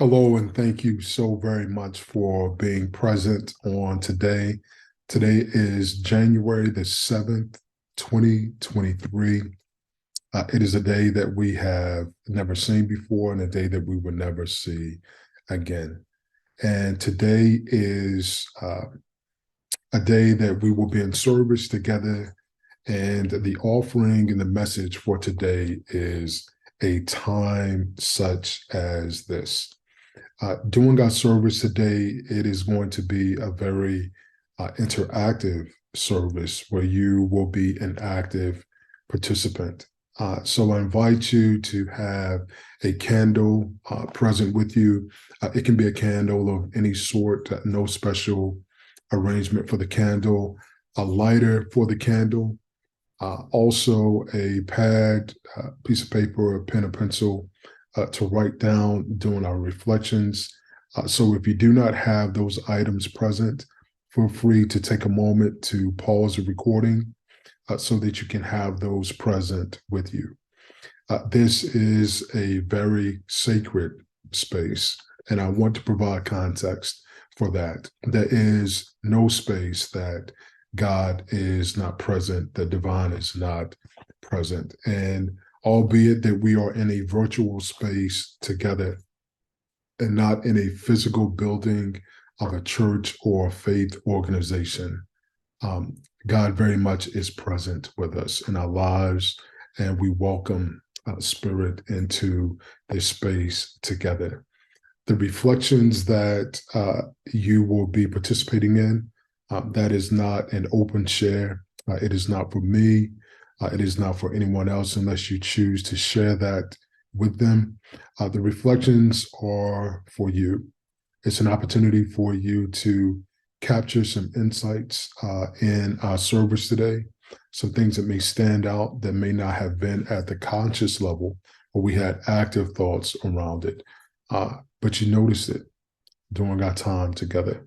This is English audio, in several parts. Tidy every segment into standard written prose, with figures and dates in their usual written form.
Hello, and thank you so very much for being present on today. Today is January the 7th, 2023. It is a day that we have never seen before and a day that we will never see again. And today is a day that we will be in service together. And the offering and the message for today is a time such as this. Doing our service today, it is going to be a very interactive service where you will be an active participant. So I invite you to have a candle present with you. It can be a candle of any sort, no special arrangement for the candle, a lighter for the candle, also a pad, piece of paper, a pen or pencil to write down during our reflections. So if you do not have those items present, feel free to take a moment to pause the recording so that you can have those present with you. This is a very sacred space, and I want to provide context for that. There is no space that God is not present, the divine is not present. And albeit that we are in a virtual space together and not in a physical building of a church or a faith organization, God very much is present with us in our lives, and we welcome Spirit into this space together. The reflections that you will be participating in, that is not an open share. It is not for me. It is not for anyone else unless you choose to share that with them. The reflections are for you. It's an opportunity for you to capture some insights in our service today, some things that may stand out that may not have been at the conscious level, but we had active thoughts around it. But you noticed it during our time together,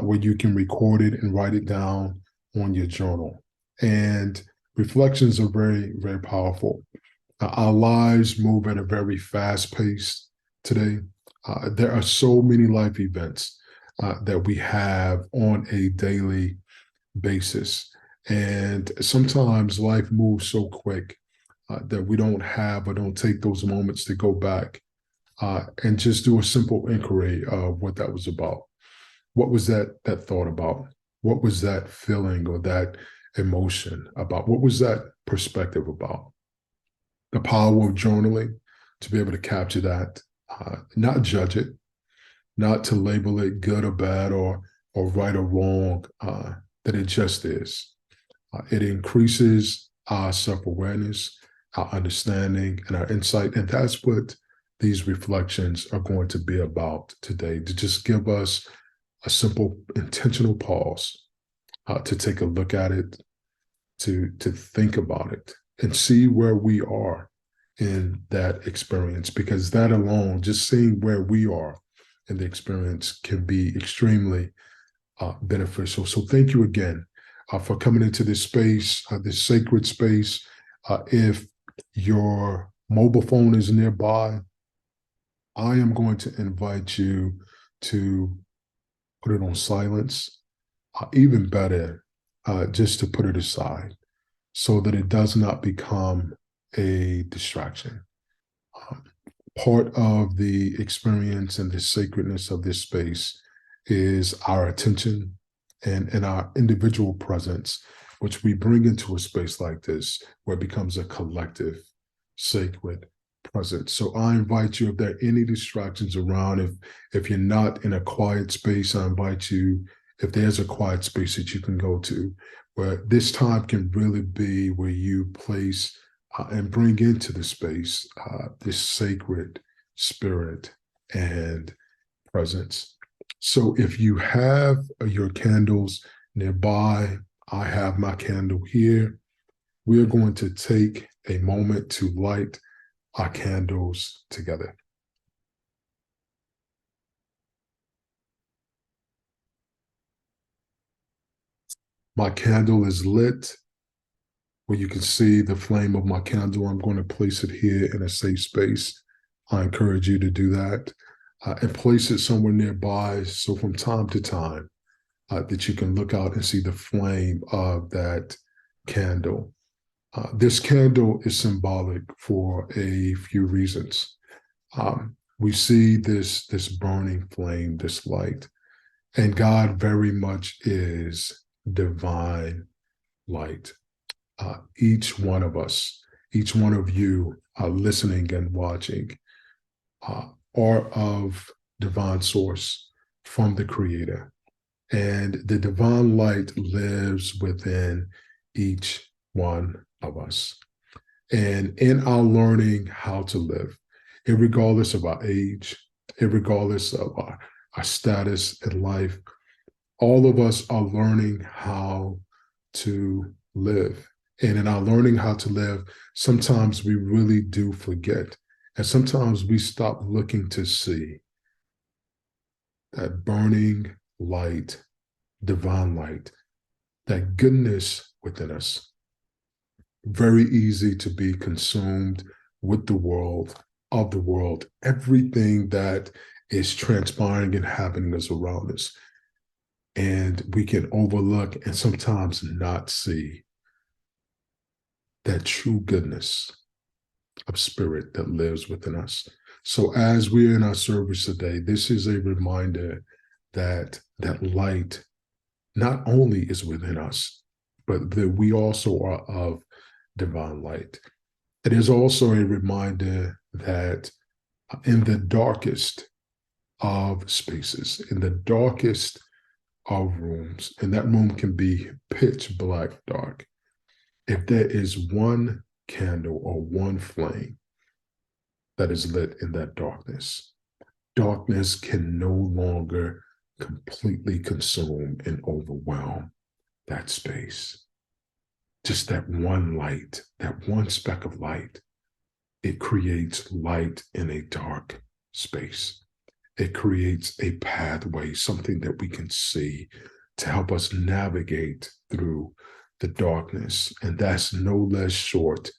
where you can record it and write it down on your journal. And reflections are very, very powerful. Our lives move at a very fast pace today. There are so many life events that we have on a daily basis. And sometimes life moves so quick that we don't have or don't take those moments to go back and just do a simple inquiry of what that was about. What was that thought about? What was that feeling or that emotion about? What was that perspective about? The power of journaling to be able to capture that, not judge it, not to label it good or bad or right or wrong, that it just is. It increases our self-awareness, our understanding, and our insight. And that's what these reflections are going to be about today, to just give us a simple intentional pause to take a look at it, to think about it, and see where we are in that experience, because that alone, just seeing where we are in the experience, can be extremely beneficial. So thank you again for coming into this space, this sacred space. If your mobile phone is nearby, I am going to invite you to put it on silence, even better, just to put it aside so that it does not become a distraction. Um, Part of the experience and the sacredness of this space is our attention and our individual presence, which we bring into a space like this where it becomes a collective, sacred presence. So I invite you, if there are any distractions around, if you're not in a quiet space, I invite you, if there's a quiet space that you can go to, where this time can really be where you place and bring into the space this sacred spirit and presence. So if you have your candles nearby, I have my candle here. We are going to take a moment to light our candles together. My candle is lit where you can see the flame of my candle. I'm going to place it here in a safe space. I encourage you to do that. and place it somewhere nearby. So from time to time, that you can look out and see the flame of that candle. This candle is symbolic for a few reasons. We see this burning flame, this light, and God very much is divine light. Each one of us, each one of you listening and watching, are of divine source from the Creator. And the divine light lives within each one of us. And in our learning how to live, regardless of our age, regardless of our status in life, all of us are learning how to live. And in our learning how to live, sometimes we really do forget. And sometimes we stop looking to see that burning light, divine light, that goodness within us. Very easy to be consumed with the world, of the world, everything that is transpiring and happening is around us. And we can overlook and sometimes not see that true goodness of spirit that lives within us. So as we're in our service today, this is a reminder that that light not only is within us, but that we also are of divine light. It is also a reminder that in the darkest of spaces, in the darkest of rooms, and that room can be pitch black dark, if there is one candle or one flame that is lit in that darkness, darkness can no longer completely consume and overwhelm that space. Just that one light, that one speck of light, it creates light in a dark space. It creates a pathway, something that we can see to help us navigate through the darkness. And that's no less short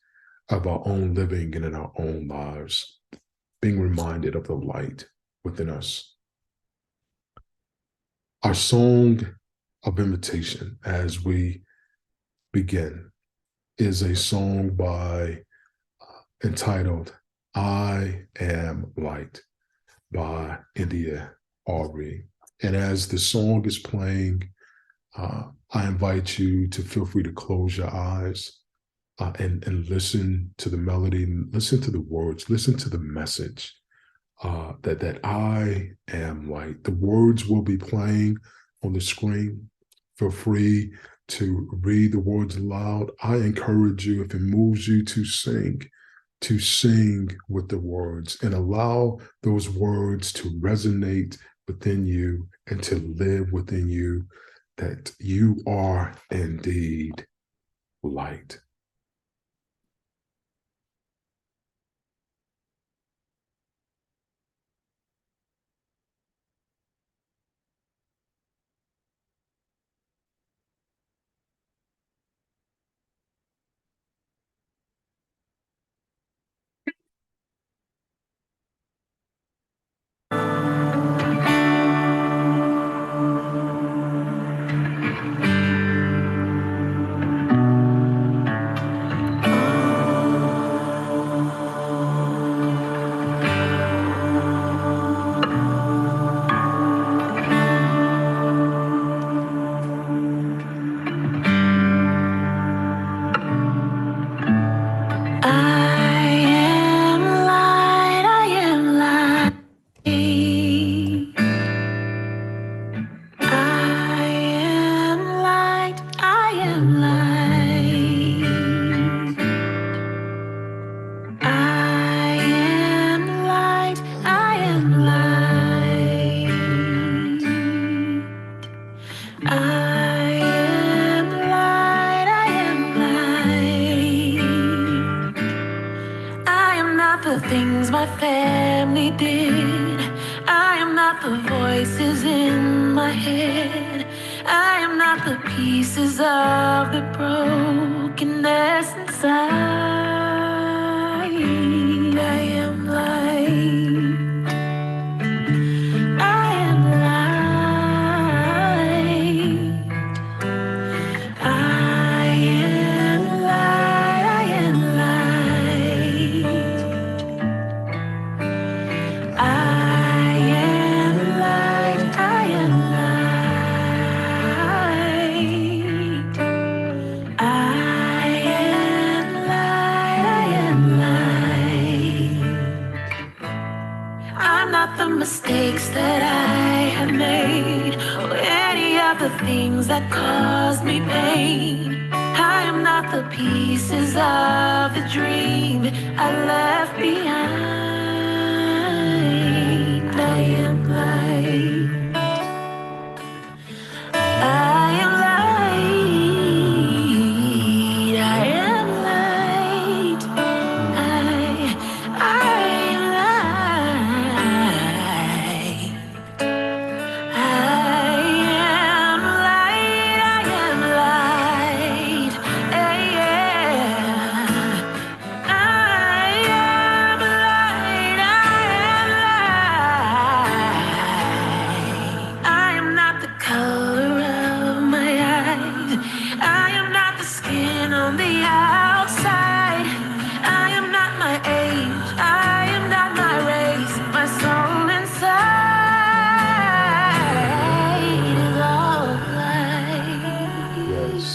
of our own living and in our own lives, being reminded of the light within us. Our song of invitation as we begin is a song entitled I Am Light by India Aubrey. And as the song is playing, I invite you to feel free to close your eyes and listen to the melody, listen to the words, listen to the message that I am light. The words will be playing on the screen. Feel free to read the words aloud. I encourage you, if it moves you, to sing with the words and allow those words to resonate within you and to live within you, that you are indeed light. mistakes that I have made, or any of the things that caused me pain. I am not the pieces of the dream I left behind. I am light. I am light. I am light. I am light. I am light, I am light, yeah. I am light, I am light. I am not the color of my eyes. I am not the skin on the outside. I am not my age. I am not my race. My soul inside is all light. Yes.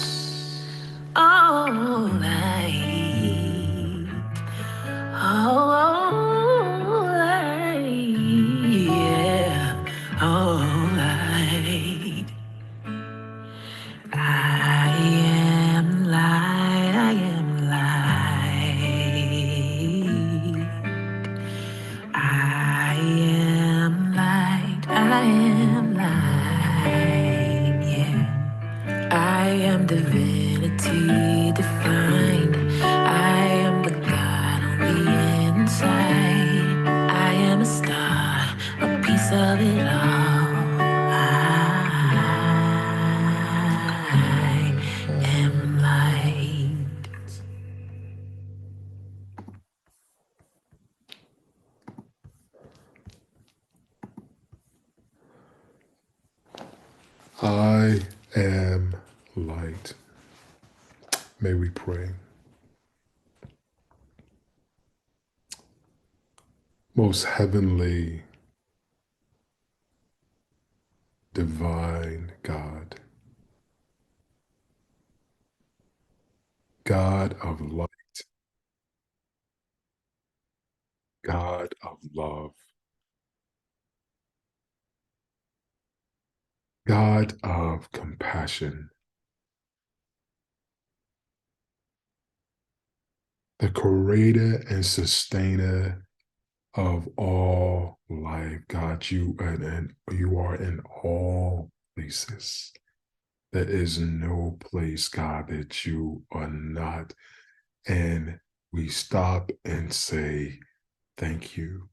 All light. All light. Yeah. All light. I am light. I am light. I am light. I am light. Yeah. I am divinity defined. I am the God on the inside. I am a star, a piece of it all. I am light. I am light. May we pray. Most heavenly, divine God, God of light, God of love, God of compassion, the creator and sustainer of all life. God, you are in all places. There is no place, God, that you are not. And we stop and say, thank you.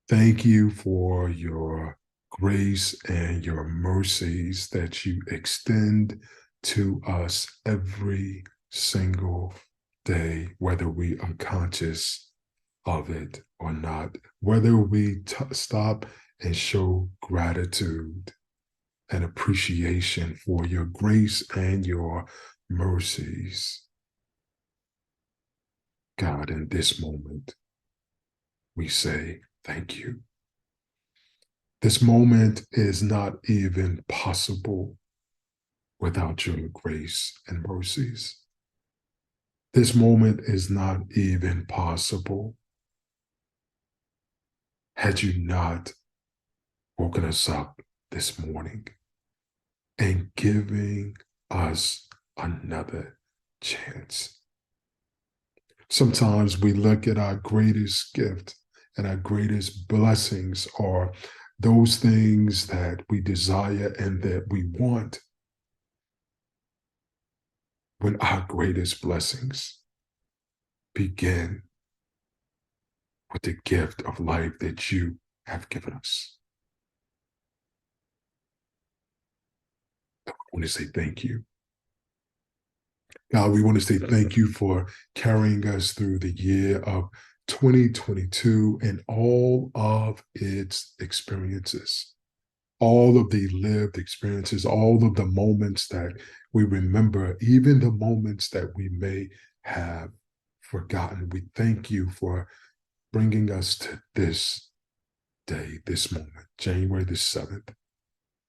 Thank you for your grace and your mercies that you extend to us every single day, whether we are conscious of it or not, whether we stop and show gratitude and appreciation for your grace and your mercies. God, in this moment, we say thank you. This moment is not even possible without your grace and mercies. This moment is not even possible had you not woken us up this morning and giving us another chance. Sometimes we look at our greatest gift and our greatest blessings are those things that we desire and that we want, when our greatest blessings begin with the gift of life that you have given us. I want to say thank you. God, we want to say thank you for carrying us through the year of 2022 and all of its experiences, all of the lived experiences, all of the moments that we remember, even the moments that we may have forgotten. We thank you for bringing us to this day, this moment, January the 7th,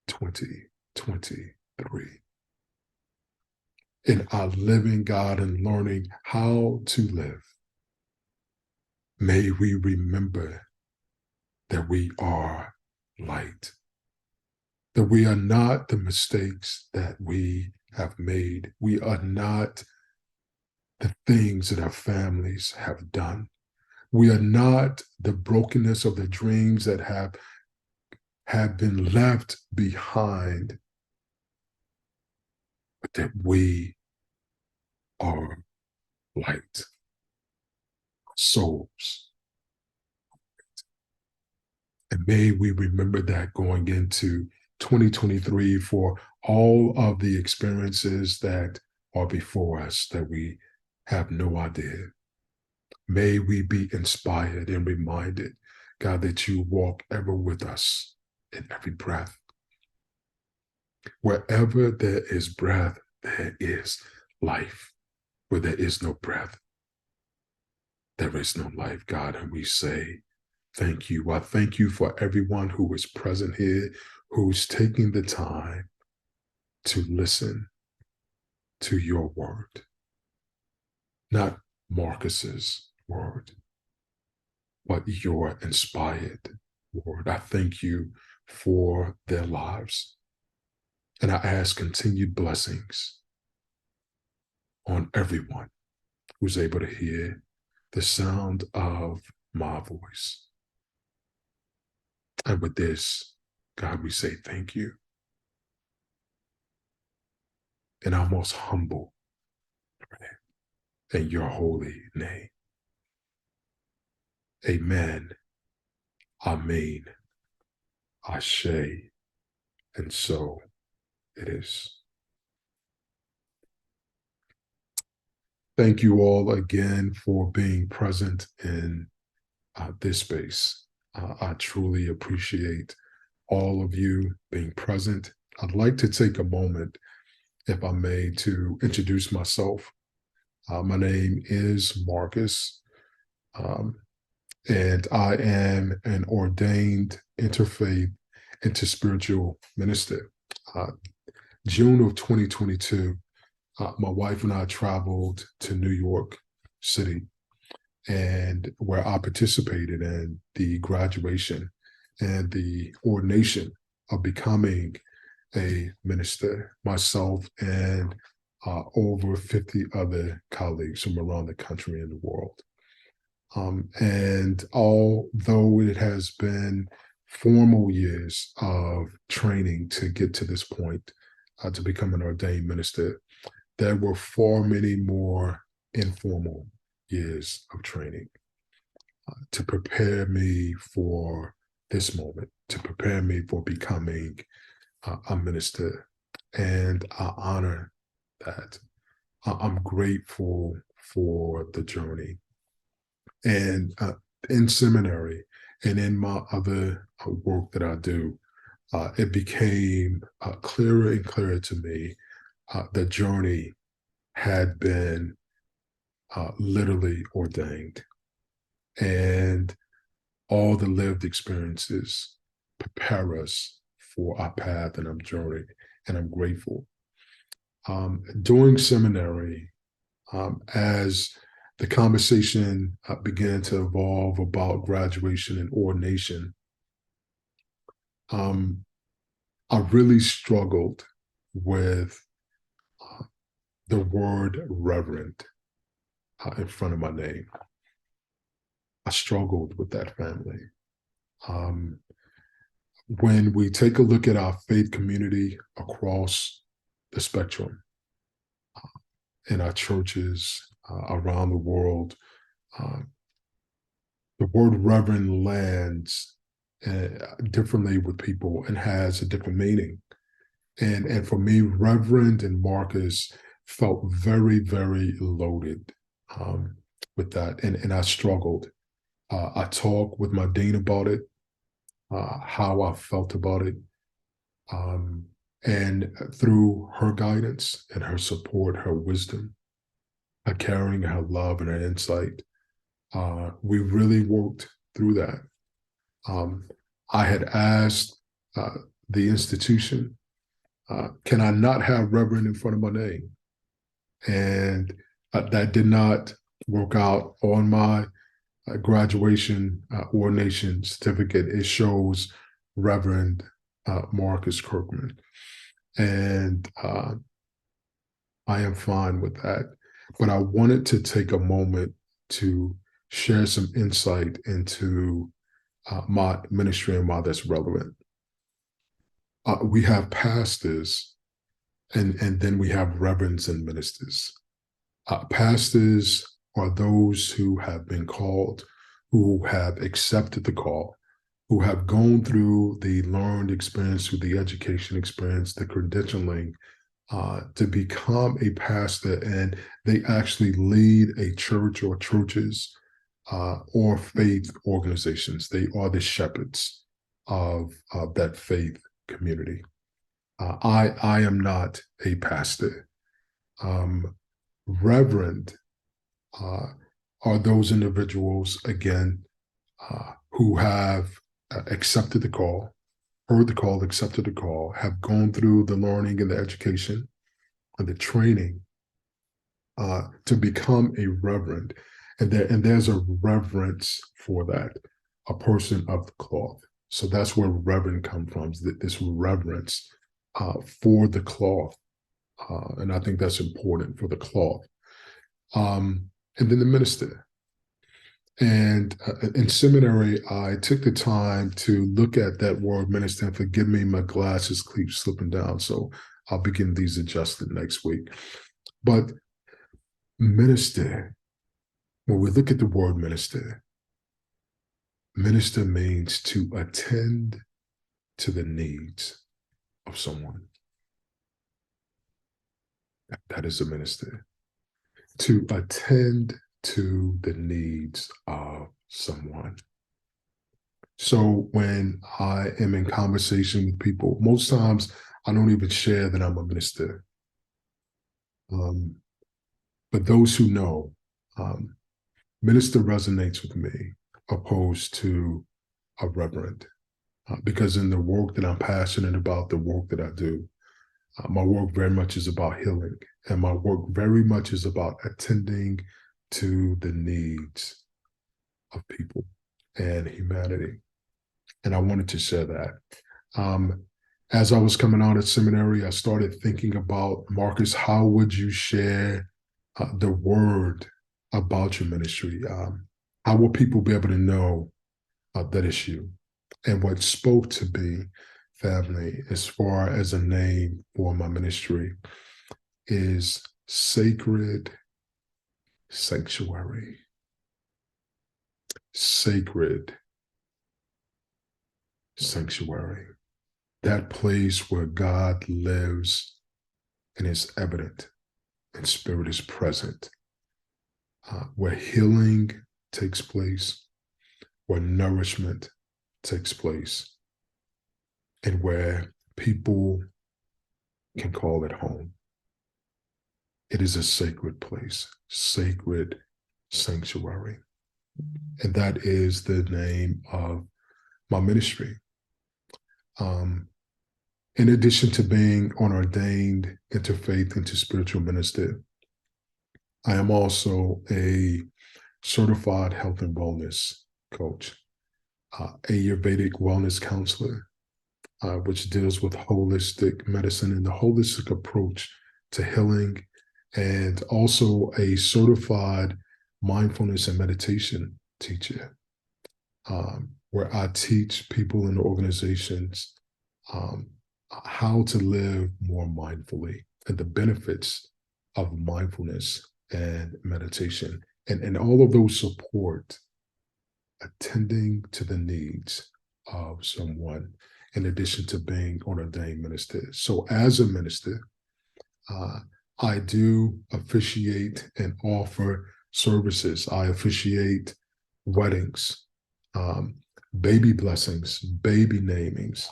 2023. In our living, God, and learning how to live, may we remember that we are light, that we are not the mistakes that we have made. We are not the things that our families have done. We are not the brokenness of the dreams that have been left behind, but that we are light, souls. And may we remember that going into 2023 for all of the experiences that are before us that we have no idea. May we be inspired and reminded, God, that you walk ever with us in every breath. Wherever there is breath, there is life. Where there is no breath, there is no life, God. And we say, thank you. I thank you for everyone who is present here, who's taking the time to listen to your word, not Marcus's word, but your inspired word. I thank you for their lives. And I ask continued blessings on everyone who's able to hear the sound of my voice. And with this, God, we say thank you. In our most humble prayer, in your holy name. Amen. Amen. Ashe. And so it is. Thank you all again for being present in this space. I truly appreciate all of you being present. I'd like to take a moment, if I may, to introduce myself. My name is Marcus, and I am an ordained interfaith, interspiritual minister. June of 2022, my wife and I traveled to New York City, and where I participated in the graduation and the ordination of becoming a minister, myself and over 50 other colleagues from around the country and the world. And although it has been formal years of training to get to this point, to become an ordained minister, there were far many more informal years of training to prepare me for this moment, to prepare me for becoming a minister. And I honor that. I'm grateful for the journey. And in seminary and in my other work that I do, it became clearer and clearer to me the journey had been literally ordained, and all the lived experiences prepare us for our path and our journey, and I'm grateful. During seminary, as the conversation began to evolve about graduation and ordination, I really struggled with the word reverend in front of my name. I struggled with that, family. When we take a look at our faith community across the spectrum, in our churches around the world, the word reverend lands differently with people and has a different meaning. And for me, Reverend and Marcus felt very, very loaded with that. And I struggled. I talked with my dean about it, how I felt about it. And through her guidance and her support, her wisdom, her caring, her love, and her insight, we really worked through that. I had asked the institution, can I not have Reverend in front of my name? And that did not work out on my graduation ordination certificate, it shows Reverend Marcus Kirkman. And I am fine with that. But I wanted to take a moment to share some insight into my ministry and why that's relevant. We have pastors, and then we have reverends and ministers. Pastors are those who have been called, who have accepted the call, who have gone through the learned experience, through the education experience, the credentialing, to become a pastor, and they actually lead a church or churches or faith organizations. They are the shepherds of that faith community. I am not a pastor. Reverend are those individuals, again, who have accepted the call, heard the call, accepted the call, have gone through the learning and the education and the training to become a reverend. And there's a reverence for that, a person of the cloth. So that's where reverend comes from, this reverence for the cloth. And I think that's important, for the cloth. And then the minister. And in seminary, I took the time to look at that word minister, and forgive me, my glasses keep slipping down. So I'll begin these adjusted next week. But minister, when we look at the word minister, minister means to attend to the needs of someone. That is a minister. To attend to the needs of someone. So when I am in conversation with people, most times I don't even share that I'm a minister. But those who know, minister resonates with me opposed to a reverend. Because in the work that I'm passionate about, the work that I do, my work very much is about healing, and my work very much is about attending to the needs of people and humanity. And I wanted to share that. As I was coming out of seminary, I started thinking about, Marcus, how would you share the word about your ministry? How will people be able to know that it's you? And what spoke to me, family, as far as a name for my ministry, is Sacred Sanctuary. Sacred Sanctuary. That place where God lives and is evident and spirit is present, where healing takes place, where nourishment takes place, and where people can call it home. It is a sacred place, sacred sanctuary. And that is the name of my ministry. In addition to being an ordained interfaith, interspiritual minister, I am also a certified health and wellness coach, Ayurvedic wellness counselor, which deals with holistic medicine and the holistic approach to healing, and also a certified mindfulness and meditation teacher, where I teach people in organizations how to live more mindfully and the benefits of mindfulness and meditation. And all of those support attending to the needs of someone, in addition to being an ordained minister. So as a minister, I do officiate and offer services. I officiate weddings, baby blessings, baby namings,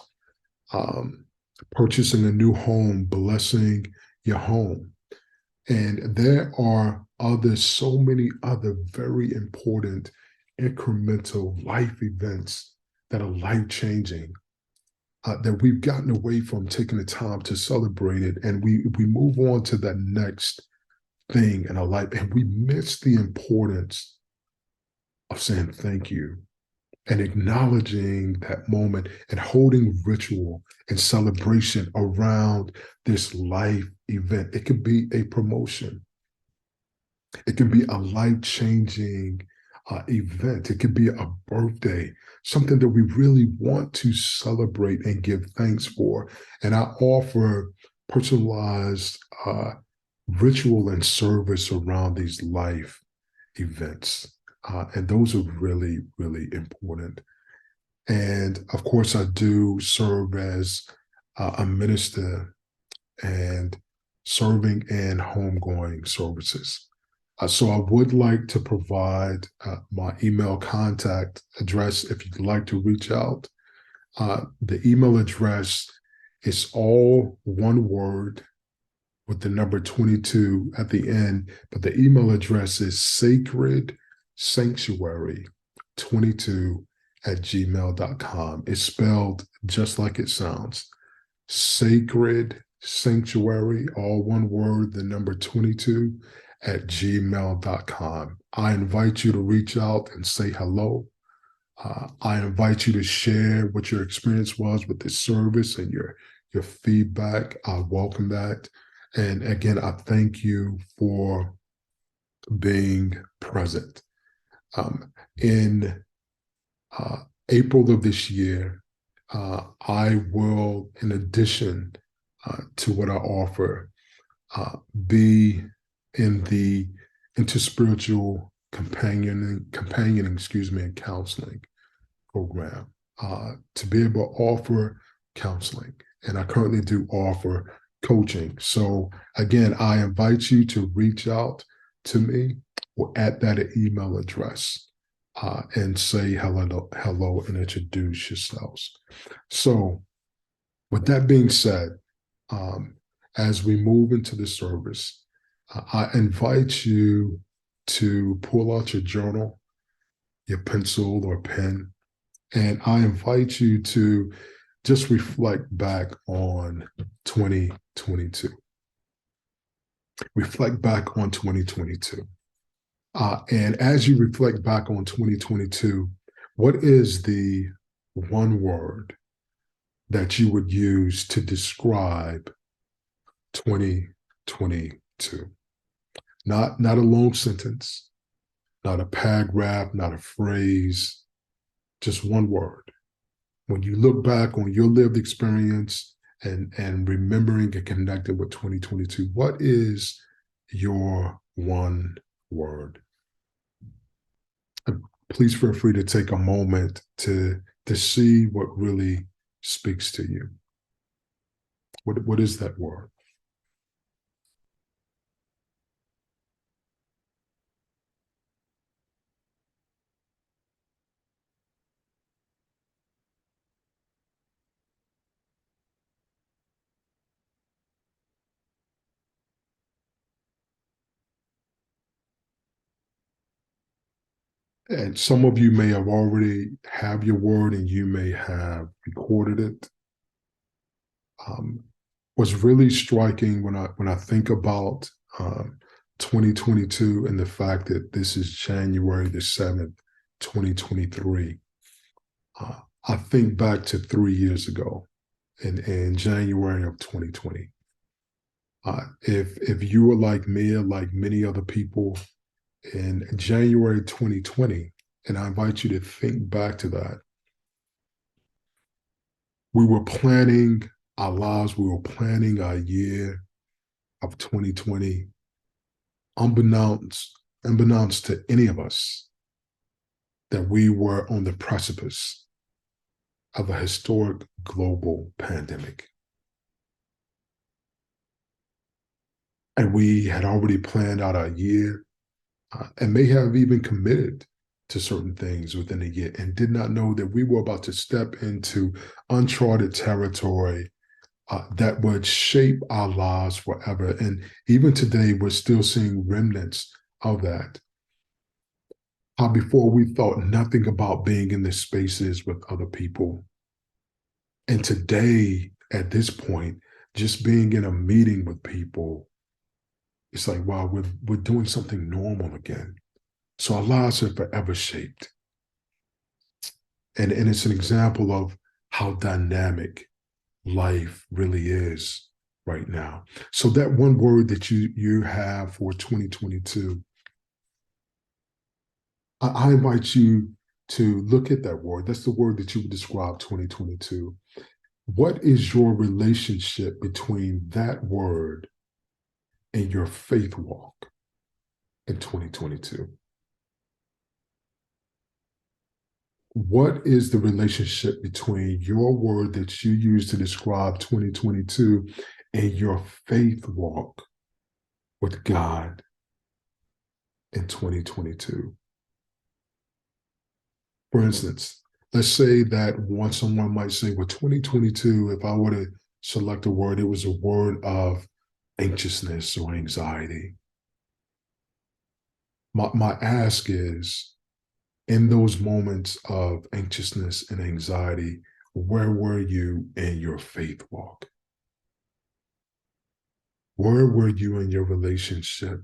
purchasing a new home, blessing your home. And there are so many other very important incremental life events that are life-changing, that we've gotten away from taking the time to celebrate it. And we move on to that next thing in our life, and we miss the importance of of saying thank you and acknowledging that moment and holding ritual and celebration around this life event. It could be a promotion. It could be a life-changing event. It could be a birthday, something that we really want to celebrate and give thanks for. And I offer personalized ritual and service around these life events. And those are really, really important. And of course, I do serve as a minister and serving in homegoing services. So I would like to provide my email contact address if you'd like to reach out. The email address is all one word with the number 22 at the end, but the email address is sacredsanctuary22@gmail.com. It's spelled just like it sounds. Sacred Sanctuary, all one word, the number 22@gmail.com. I invite you to reach out and say hello. I invite you to share what your experience was with this service and your feedback. I welcome that. And again, I thank you for being present. In April of this year, I will, in addition to what I offer, be in the interspiritual companioning, and counseling program to be able to offer counseling. And I currently do offer coaching. So again, I invite you to reach out to me or at that email address and say hello and introduce yourselves. So with that being said, as we move into the service, I invite you to pull out your journal, your pencil or pen, and I invite you to just reflect back on 2022. Reflect back on 2022. And as you reflect back on 2022, what is the one word that you would use to describe 2022? Not a long sentence, not a paragraph, not a phrase, just one word. When you look back on your lived experience and remembering and connecting with 2022, what is your one word? And please feel free to take a moment to see what really speaks to you. What is that word? And some of you may have already have your word and you may have recorded it. What's really striking when I think about 2022 and the fact that this is January the 7th, 2023, I think back to 3 years ago in January of 2020. If you were like me or like many other people in January 2020, and I invite you to think back to that, we were planning our lives, we were planning our year of 2020, unbeknownst to any of us, that we were on the precipice of a historic global pandemic. And we had already planned out our year and may have even committed to certain things within a year and did not know that we were about to step into uncharted territory that would shape our lives forever. And even today, we're still seeing remnants of that. How before we thought nothing about being in the spaces with other people. And today, at this point, just being in a meeting with people, it's like, wow, we're doing something normal again. So our lives are forever shaped. And it's an example of how dynamic life really is right now. So that one word that you have for 2022, I invite you to look at that word. That's the word that you would describe 2022. What is your relationship between that word and your faith walk in 2022? What is the relationship between your word that you use to describe 2022 and your faith walk with God in 2022? For instance, let's say that someone might say, well, 2022, if I were to select a word, it was a word of anxiousness or anxiety. My ask is, in those moments of anxiousness and anxiety, where were you in your faith walk? Where were you in your relationship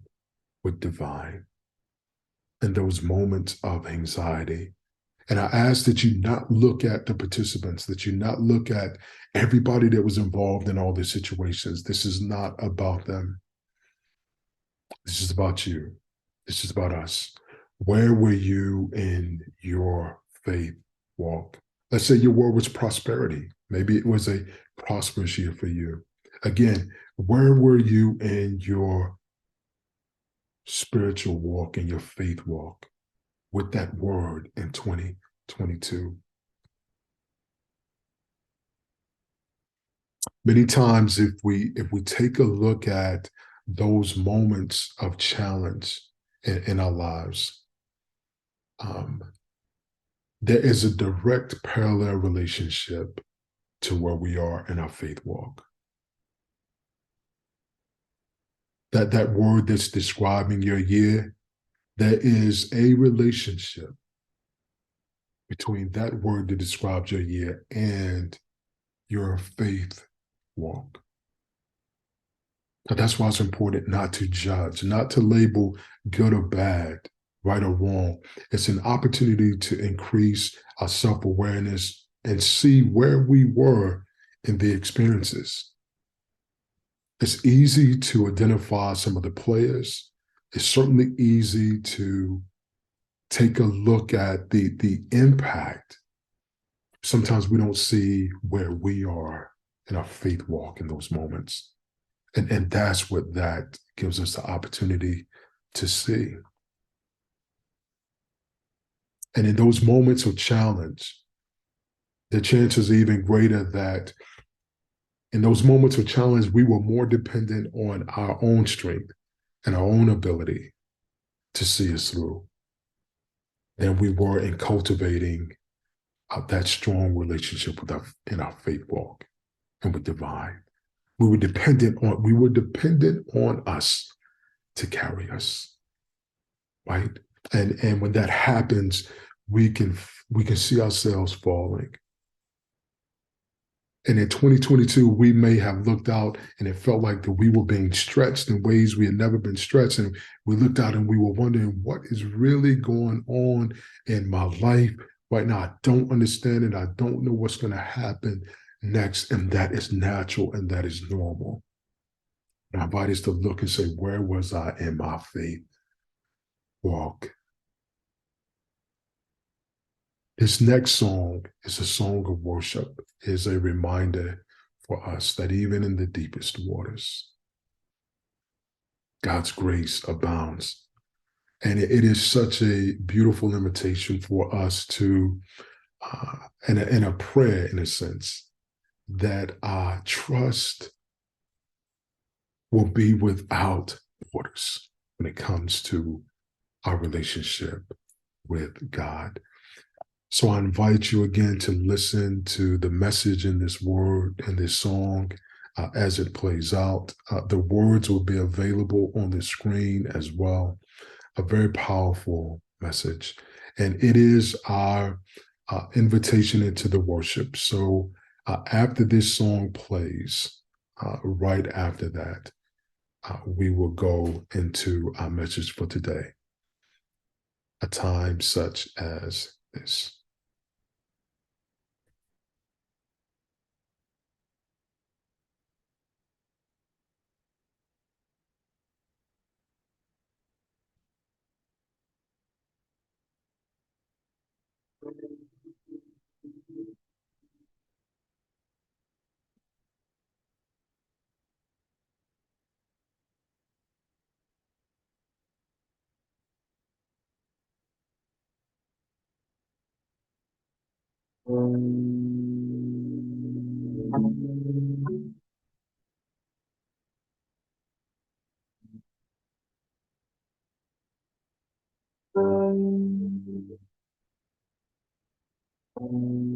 with divine in those moments of anxiety? And I ask that you not look at the participants, that you not look at everybody that was involved in all these situations. This is not about them. This is about you. This is about us. Where were you in your faith walk? Let's say your word was prosperity. Maybe it was a prosperous year for you. Again, where were you in your spiritual walk, in your faith walk with that word in 2022? Many times, if we take a look at those moments of challenge in our lives, there is a direct parallel relationship to where we are in our faith walk. That word that's describing your year, there is a relationship between that word that describes your year and your faith walk. But that's why it's important not to judge, not to label good or bad, right or wrong. It's an opportunity to increase our self-awareness and see where we were in the experiences. It's easy to identify some of the players. It's certainly easy to take a look at the impact. Sometimes we don't see where we are in our faith walk in those moments. And that's what that gives us the opportunity to see. And in those moments of challenge, the chances are even greater that in those moments of challenge, we were more dependent on our own strength and our own ability to see us through than we were in cultivating that strong relationship in our faith walk and with divine. We were dependent on us to carry us, right? And when that happens, we can see ourselves falling. And in 2022, we may have looked out and it felt like that we were being stretched in ways we had never been stretched. And we looked out and we were wondering what is really going on in my life right now. I don't understand it. I don't know what's going to happen next. And that is natural and that is normal. And I invite us to look and say, where was I in my faith walk? This next song is a song of worship, is a reminder for us that even in the deepest waters, God's grace abounds. And it is such a beautiful invitation for us to, and a prayer in a sense, that our trust will be without borders when it comes to our relationship with God. So I invite you again to listen to the message in this word and this song as it plays out. The words will be available on the screen as well. A very powerful message. And it is our invitation into the worship. So after this song plays, right after that, we will go into our message for today. a time such as this.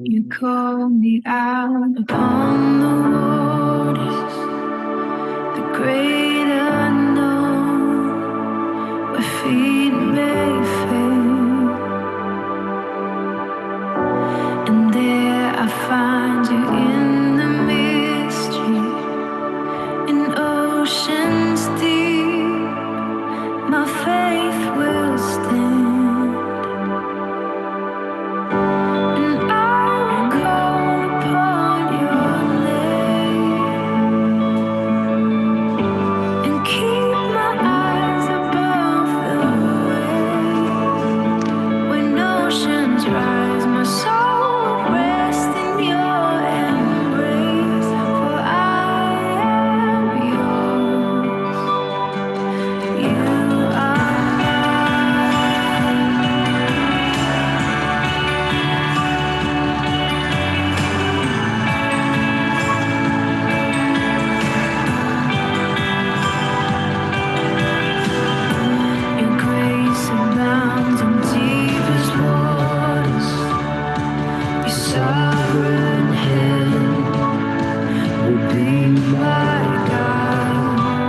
You call me out upon the waters, the great unknown, where feet may fail. And there I find you in the mystery, in oceans deep. My faith will stand, and I will call upon your name, and keep my eyes above the waves. When oceans rise, my soul will rest in your embrace, for I am yours. You are Your grace abounds in deepest waters. Your sovereign hand will be my guide.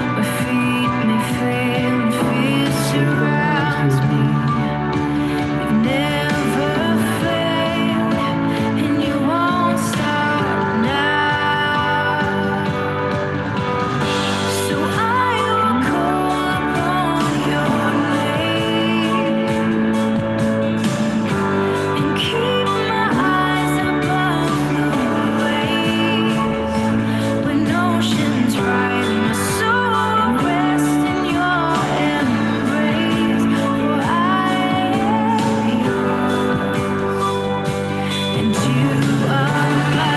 My feet may fail and fear surrounds me. You've never failed, and you won't stop now. So I will call upon your name, and keep my eyes above the waves. When oceans rise, my soul will rest in your embrace, for I am yours, and you are mine.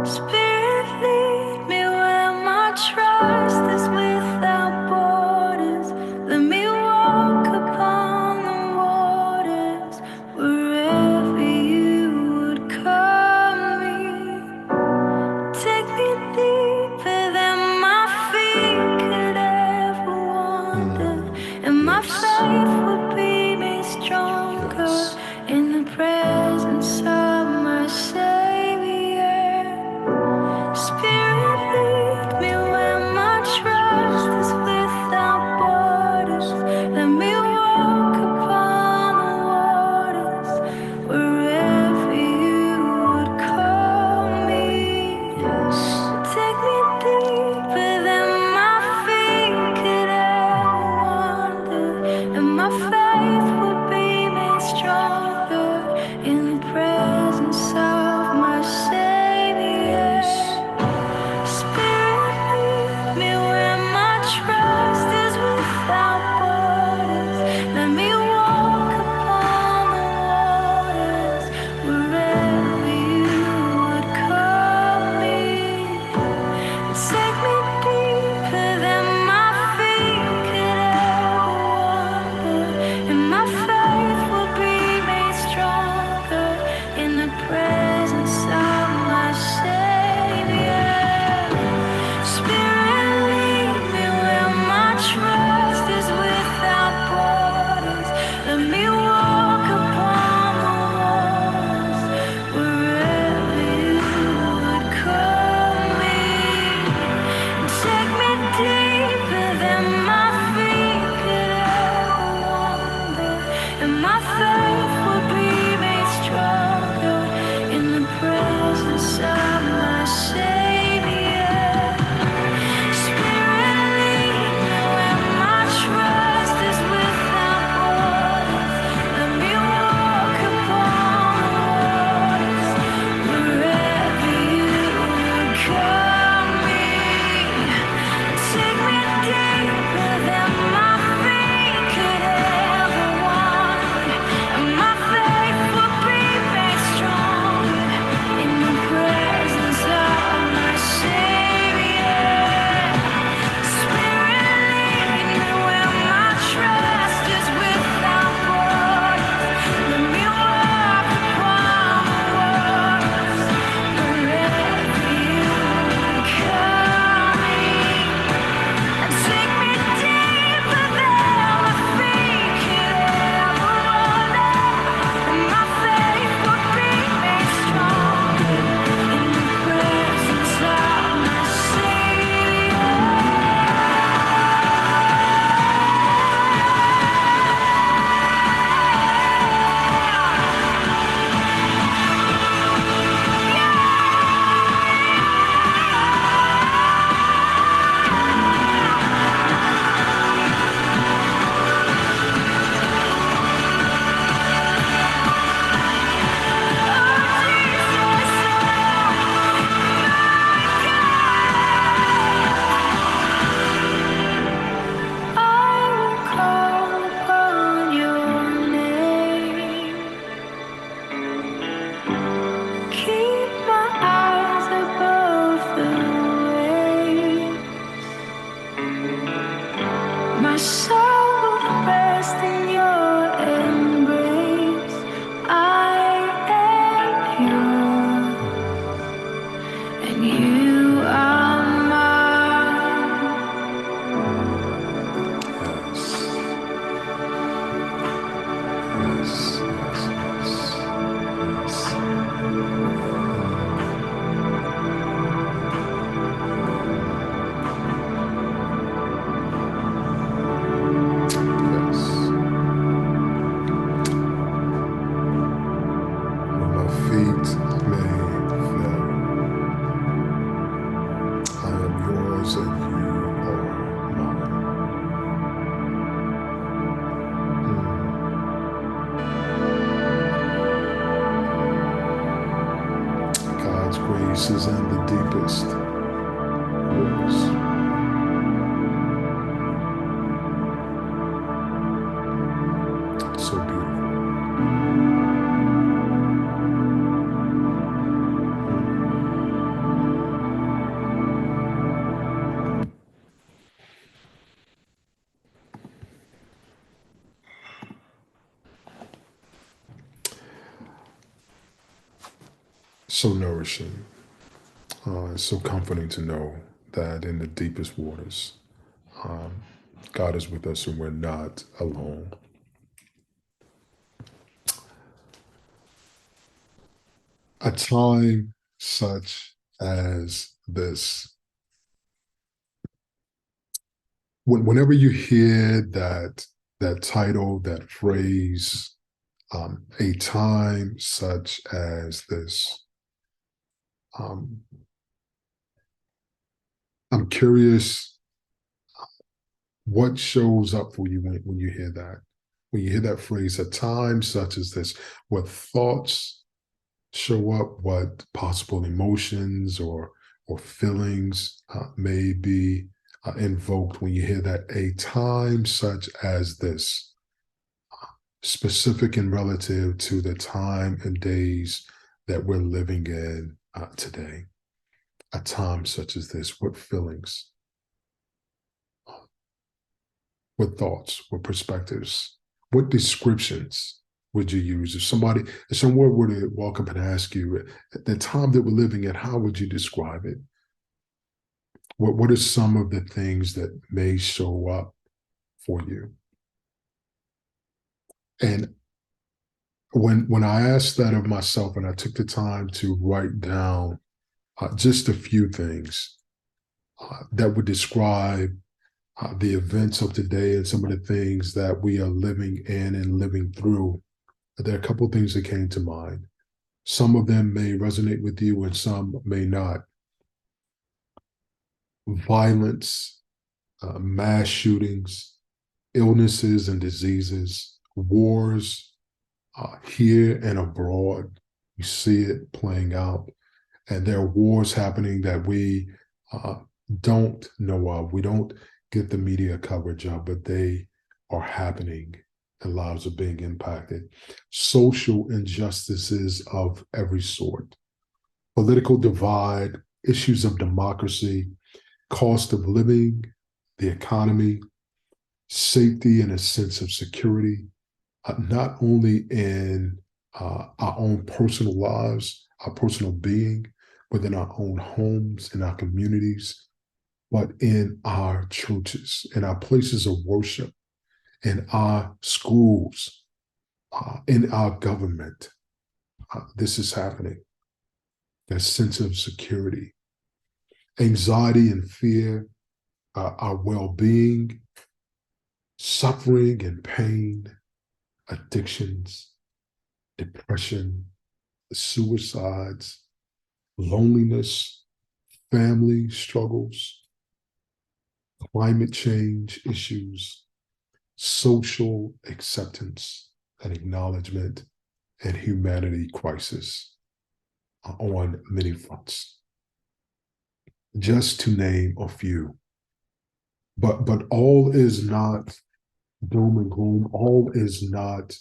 Spirit, lead me where my trust is without borders. Let me walk upon the waters wherever you would call me. Take me deeper than my feet could ever wander, and my faith will be made stronger in the presence of my Savior. Spirit, lead me where my trust is without borders. Let me walk upon the waters wherever you would call me. Take me deeper than my feet could ever wander, and my faith will be made strong. my faith will be made stronger in the presence of my Savior. Spirit, lead me where my trust is without borders. Let me walk upon the waters wherever you would call me. Take me deeper than my feet could ever wander, and my faith will be made stronger in the presence of my Savior. Spirit, lead me where my trust is without borders. Let me walk upon the waters wherever you would call me. Take me deeper than my feet could ever wander, and my faith will be made stronger in the presence of my Savior. I will call upon your name. Keep my eyes above the waves. My soul will rest in your embrace. I am yours, and you are mine. Yes. When my feet may fail, I am yours and you are mine. God's grace is in the deepest waters. So beautiful. So nourishing. It's so comforting to know that in the deepest waters, God is with us and we're not alone. A time such as this, whenever you hear that title, that phrase, a time such as this, I'm curious what shows up for you when you hear that. When you hear that phrase, a time such as this, what thoughts show up, what possible emotions or feelings may be invoked when you hear that, a time such as this, specific and relative to the time and days that we're living in today. A time such as this, what feelings, what thoughts, what perspectives, what descriptions would you use? If someone were to walk up and ask you, at the time that we're living in, how would you describe it? What are some of the things that may show up for you? And when I asked that of myself and I took the time to write down just a few things that would describe the events of today and some of the things that we are living in and living through, There are a couple of things that came to mind. Some of them may resonate with you and some may not. Violence, mass shootings, illnesses and diseases, wars here and abroad. You see it playing out. And there are wars happening that we don't know of. We don't get the media coverage of, but they are happening and lives are being impacted. Social injustices of every sort, political divide, issues of democracy, cost of living, the economy, safety and a sense of security, not only in our own personal lives, our personal being, within our own homes, in our communities, but in our churches, in our places of worship, in our schools, in our government. This is happening. That sense of security, anxiety and fear, our well-being, suffering and pain, addictions, depression, suicides, loneliness, family struggles, climate change issues, social acceptance and acknowledgement, and humanity crisis on many fronts. Just to name a few. But all is not doom and gloom. All is not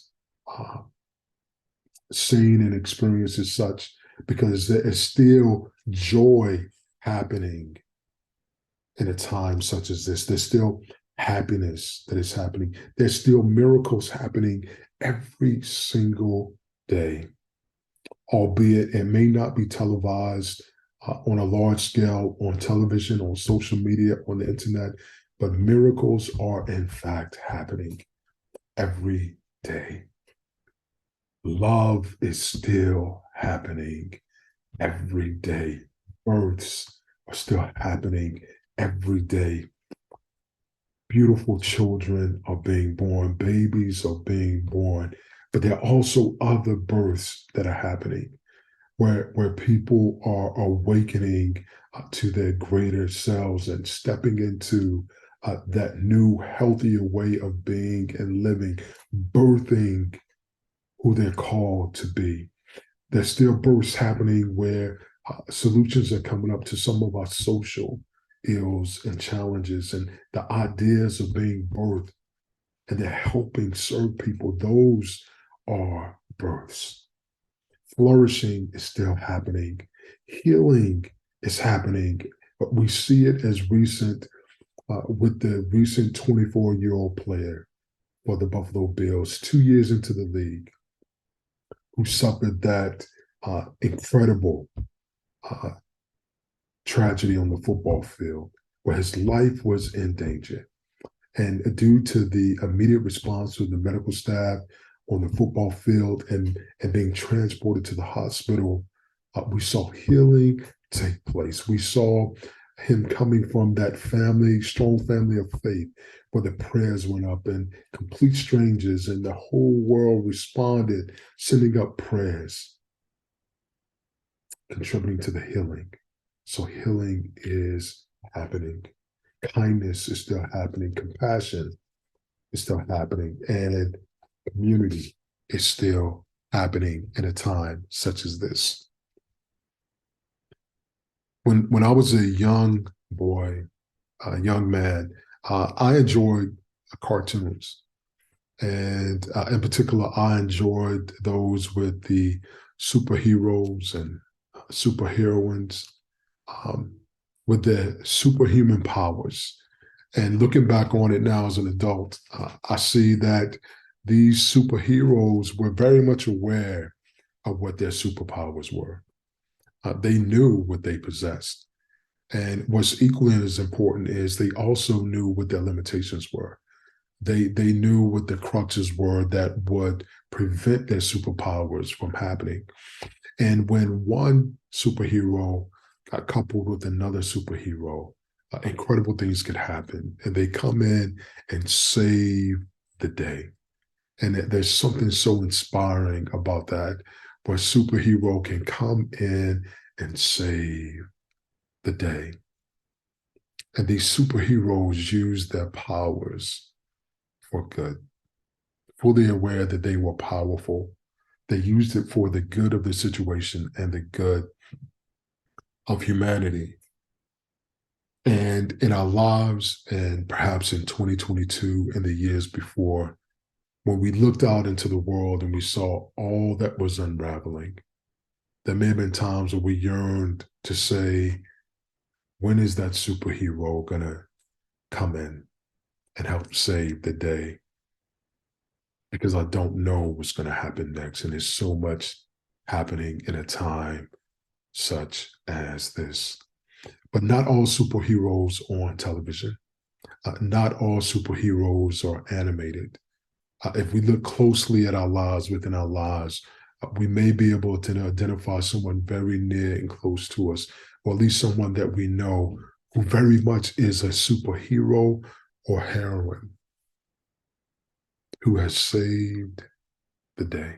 seen and experienced as such, because there is still joy happening in a time such as this. There's still happiness that is happening. There's still miracles happening every single day, albeit it may not be televised on a large scale, on television, on social media, on the internet, but miracles are in fact happening every day. Love is still happening every day. Births are still happening every day. Beautiful children are being born, babies are being born, but there are also other births that are happening where people are awakening to their greater selves and stepping into that new, healthier way of being and living, birthing who they're called to be. There's still births happening where solutions are coming up to some of our social ills and challenges, and the ideas of being birthed, and they're helping serve people. Those are births. Flourishing is still happening. Healing is happening. But we see it as recent with the recent 24-year-old player for the Buffalo Bills, 2 years into the league, who suffered that incredible tragedy on the football field, where his life was in danger. And due to the immediate response of the medical staff on the football field and being transported to the hospital, we saw healing take place. We saw him coming from that family, strong family of faith, where the prayers went up and complete strangers and the whole world responded, sending up prayers, contributing to the healing. So healing is happening. Kindness is still happening. Compassion is still happening. And community is still happening in a time such as this. When I was a young boy, a young man, I enjoyed cartoons. And in particular, I enjoyed those with the superheroes and superheroines with their superhuman powers. And looking back on it now as an adult, I see that these superheroes were very much aware of what their superpowers were. They knew what they possessed. And what's equally as important is they also knew what their limitations were. They knew what the crutches were that would prevent their superpowers from happening. And when one superhero got coupled with another superhero, incredible things could happen. And they come in and save the day. And there's something so inspiring about that, where a superhero can come in and save the day. And these superheroes use their powers for good, fully aware that they were powerful. They used it for the good of the situation and the good of humanity. And in our lives, and perhaps in 2022 and the years before, when we looked out into the world and we saw all that was unraveling, there may have been times where we yearned to say, when is that superhero going to come in and help save the day? Because I don't know what's going to happen next. And there's so much happening in a time such as this. But not all superheroes are on television. Not all superheroes are animated. If we look closely at our lives, within our lives, we may be able to identify someone very near and close to us, or at least someone that we know who very much is a superhero or heroine who has saved the day.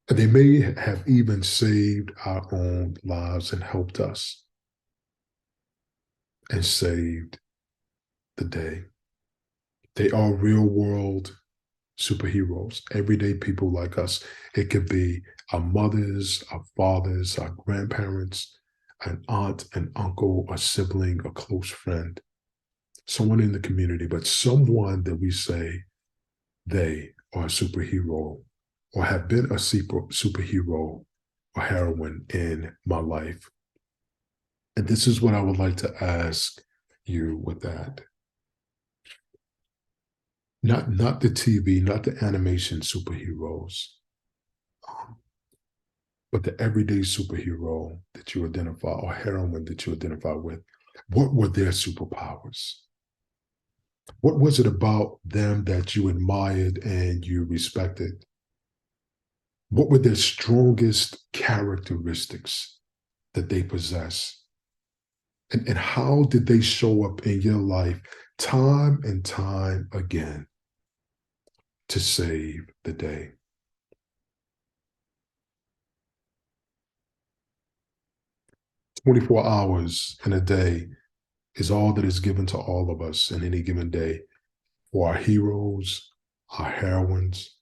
And they may have even saved our own lives and helped us and saved the day. They are real world superheroes, everyday people like us. It could be our mothers, our fathers, our grandparents, an aunt, an uncle, a sibling, a close friend, someone in the community, but someone that we say they are a superhero or have been a superhero or heroine in my life. And this is what I would like to ask you with that. Not the TV, not the animation superheroes, but the everyday superhero that you identify or heroine that you identify with. What were their superpowers? What was it about them that you admired and you respected? What were their strongest characteristics that they possess? And how did they show up in your life time and time again to save the day? "24 hours in a day is all that is given to all of us in any given day, for our heroes, our heroines,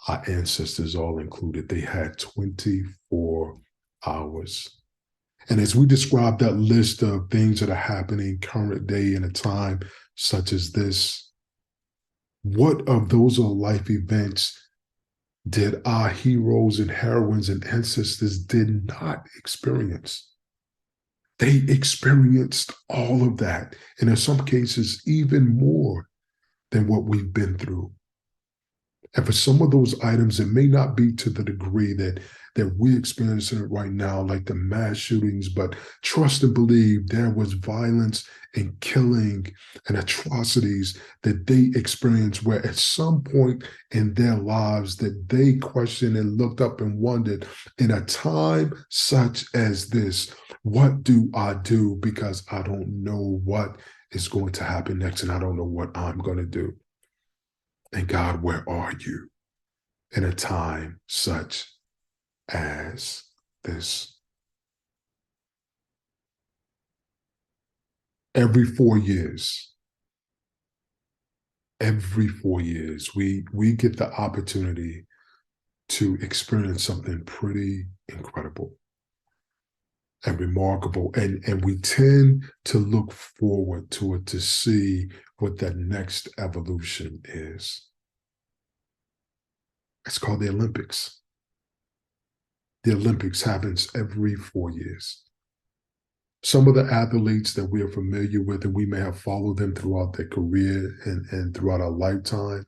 our ancestors all included. They had 24 hours. And as we describe that list of things that are happening current day in a time such as this, what of those are life events did our heroes and heroines and ancestors did not experience? They experienced all of that, and in some cases, even more than what we've been through. And for some of those items, it may not be to the degree that we're experiencing it right now, like the mass shootings, but trust and believe there was violence and killing and atrocities that they experienced, where at some point in their lives that they questioned and looked up and wondered, in a time such as this, what do I do? Because I don't know what is going to happen next, and I don't know what I'm going to do. And God, where are you in a time such as this? Every 4 years, we get the opportunity to experience something pretty incredible and remarkable. And we tend to look forward to it to see what that next evolution is. It's called the Olympics. The Olympics happens every 4 years. Some of the athletes that we are familiar with, and we may have followed them throughout their career and throughout our lifetime,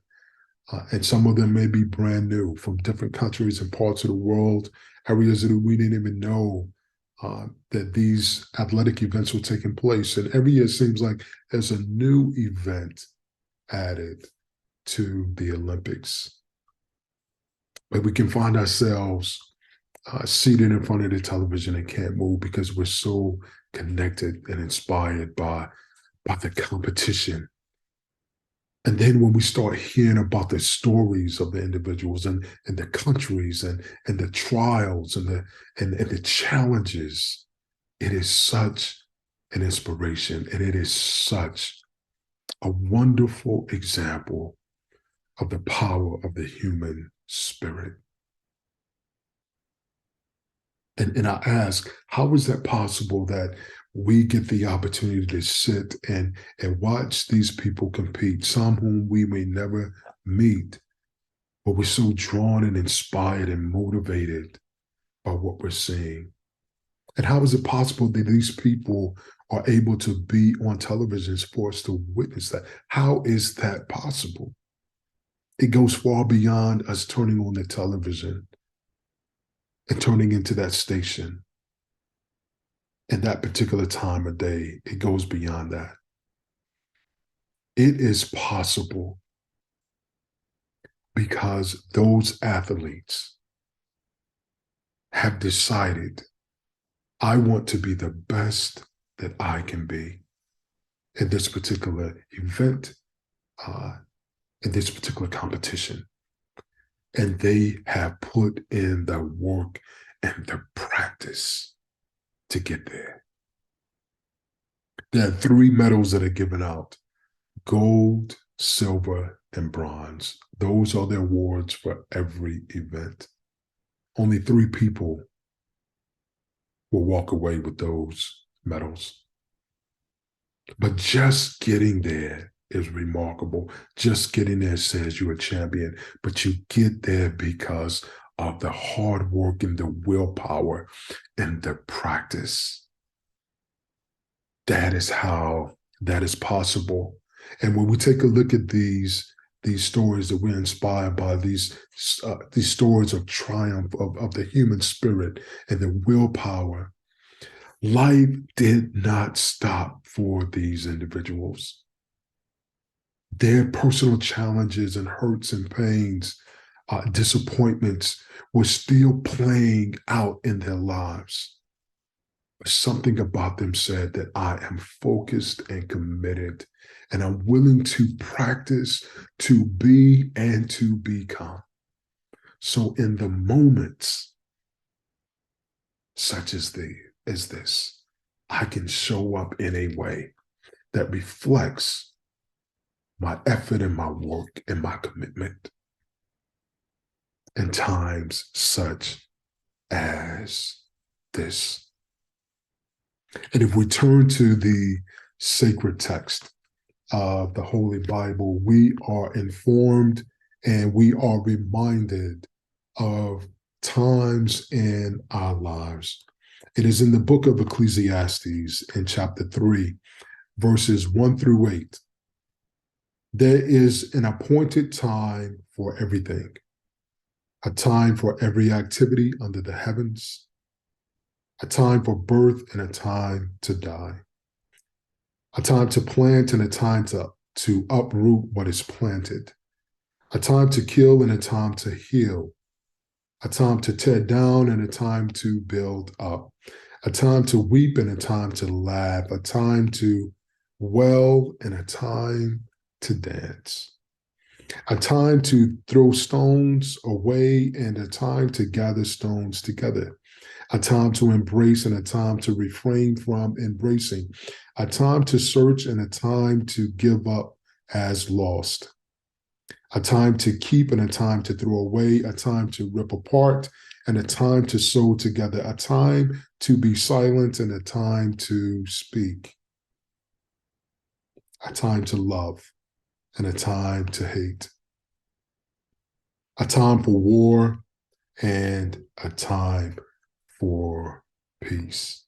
and some of them may be brand new from different countries and parts of the world, areas that we didn't even know that these athletic events were taking place. And every year it seems like there's a new event added to the Olympics. But we can find ourselves seated in front of the television and can't move because we're so connected and inspired by the competition And then when we start hearing about the stories of the individuals and the countries and the trials and the challenges, it is such an inspiration, and it is such a wonderful example of the power of the human spirit. And I ask, how is that possible that we get the opportunity to sit and watch these people compete, some whom we may never meet, but we're so drawn and inspired and motivated by what we're seeing? And how is it possible that these people are able to be on televisions for us to witness that? How is that possible? It goes far beyond us turning on the television and turning into that station in that particular time of day. It goes beyond that. It is possible because those athletes have decided, I want to be the best that I can be in this particular event, in this particular competition. And they have put in the work and the practice to get there. There are 3 medals that are given out: gold, silver, and bronze. Those are the awards for every event. Only 3 people will walk away with those medals. But just getting there is remarkable. Just getting there says you're a champion, but you get there because of the hard work and the willpower and the practice. That is how that is possible. And when we take a look at these stories that we're inspired by, these stories of triumph of the human spirit and the willpower, life did not stop for these individuals. Their personal challenges and hurts and pains, disappointments were still playing out in their lives. But something about them said that I am focused and committed, and I'm willing to practice, to be, and to become. So in the moments such as this, I can show up in a way that reflects my effort and my work and my commitment in times such as this. And if we turn to the sacred text of the Holy Bible, we are informed and we are reminded of times in our lives. It is in the book of Ecclesiastes in chapter 3, verses 1 through 8. There is an appointed time for everything, a time for every activity under the heavens, a time for birth and a time to die, a time to plant and a time to uproot what is planted, a time to kill and a time to heal, a time to tear down and a time to build up, a time to weep and a time to laugh, a time to wail and a time to dance, a time to throw stones away and a time to gather stones together, a time to embrace and a time to refrain from embracing, a time to search and a time to give up as lost, a time to keep and a time to throw away, a time to rip apart and a time to sew together, a time to be silent and a time to speak, a time to love and a time to hate, a time for war and a time for peace,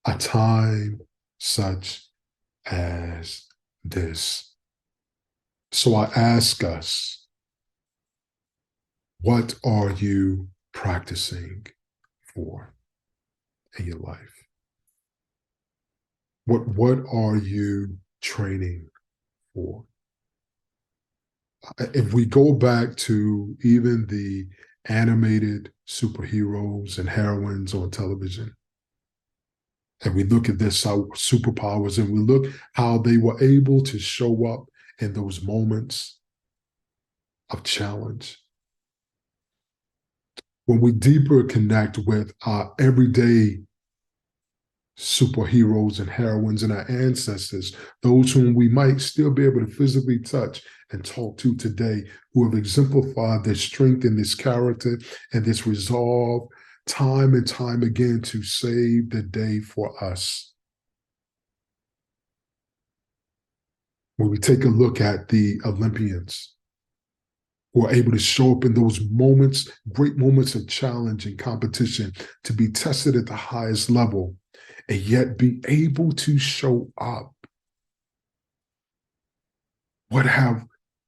a time such as this. So I ask us, what are you practicing for in your life? What are you training for? If we go back to even the animated superheroes and heroines on television, And we look at this our superpowers and we look how they were able to show up in those moments of challenge. When we deeper connect with our everyday superheroes and heroines and our ancestors, those whom we might still be able to physically touch and talk to today, who have exemplified their strength and this character and this resolve time and time again to save the day for us. When we take a look at the Olympians who are able to show up in those moments, great moments of challenge and competition, to be tested at the highest level, and yet be able to show up. What have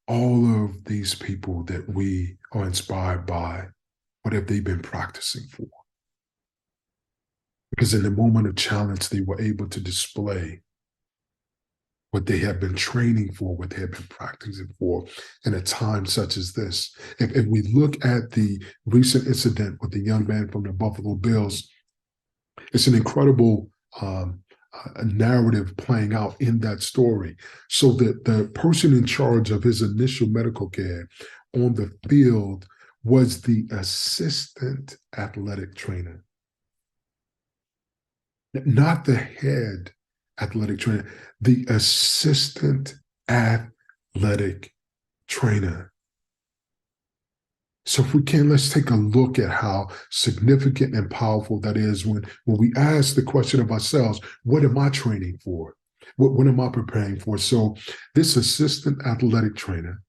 all of these people that we are inspired by, what have they been practicing for? Because in the moment of challenge, they were able to display what they have been training for, what they have been practicing for in a time such as this. If we look at the recent incident with the young man from the Buffalo Bills, it's an incredible narrative playing out in that story. So that the person in charge of his initial medical care on the field was the assistant athletic trainer, not the head athletic trainer, the assistant athletic trainer. So if we can, let's take a look at how significant and powerful that is when we ask the question of ourselves, what am I training for? What am I preparing for? So this assistant athletic trainer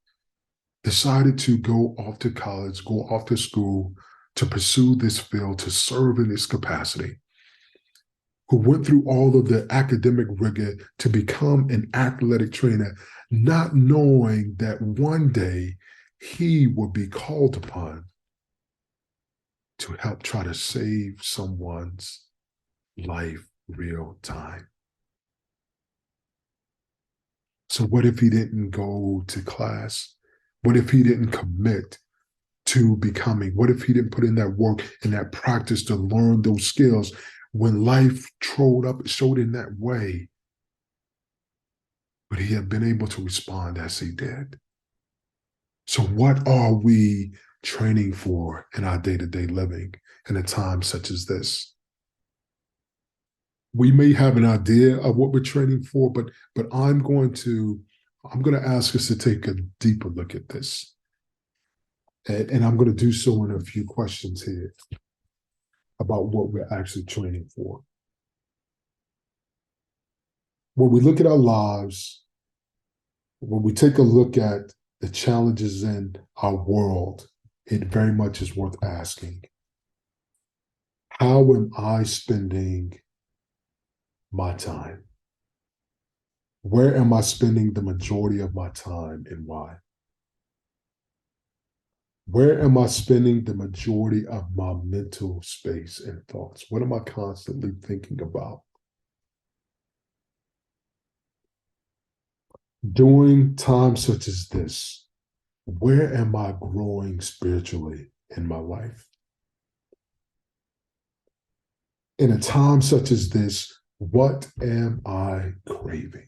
decided to go off to college, go off to school to pursue this field, to serve in this capacity, who went through all of the academic rigor to become an athletic trainer, not knowing that one day he would be called upon to help try to save someone's life real time. So what if he didn't go to class? What if he didn't commit to becoming? What if he didn't put in that work and that practice to learn those skills? When life showed in that way, but he had been able to respond as he did. So what are we training for in our day-to-day living in a time such as this? We may have an idea of what we're training for, but I'm going to ask us to take a deeper look at this. And I'm going to do so in a few questions here about what we're actually training for. When we look at our lives, when we take a look at the challenges in our world, it very much is worth asking, how am I spending my time? Where am I spending the majority of my time and why? Where am I spending the majority of my mental space and thoughts? What am I constantly thinking about? During times such as this, where am I growing spiritually in my life? In a time such as this, what am I craving?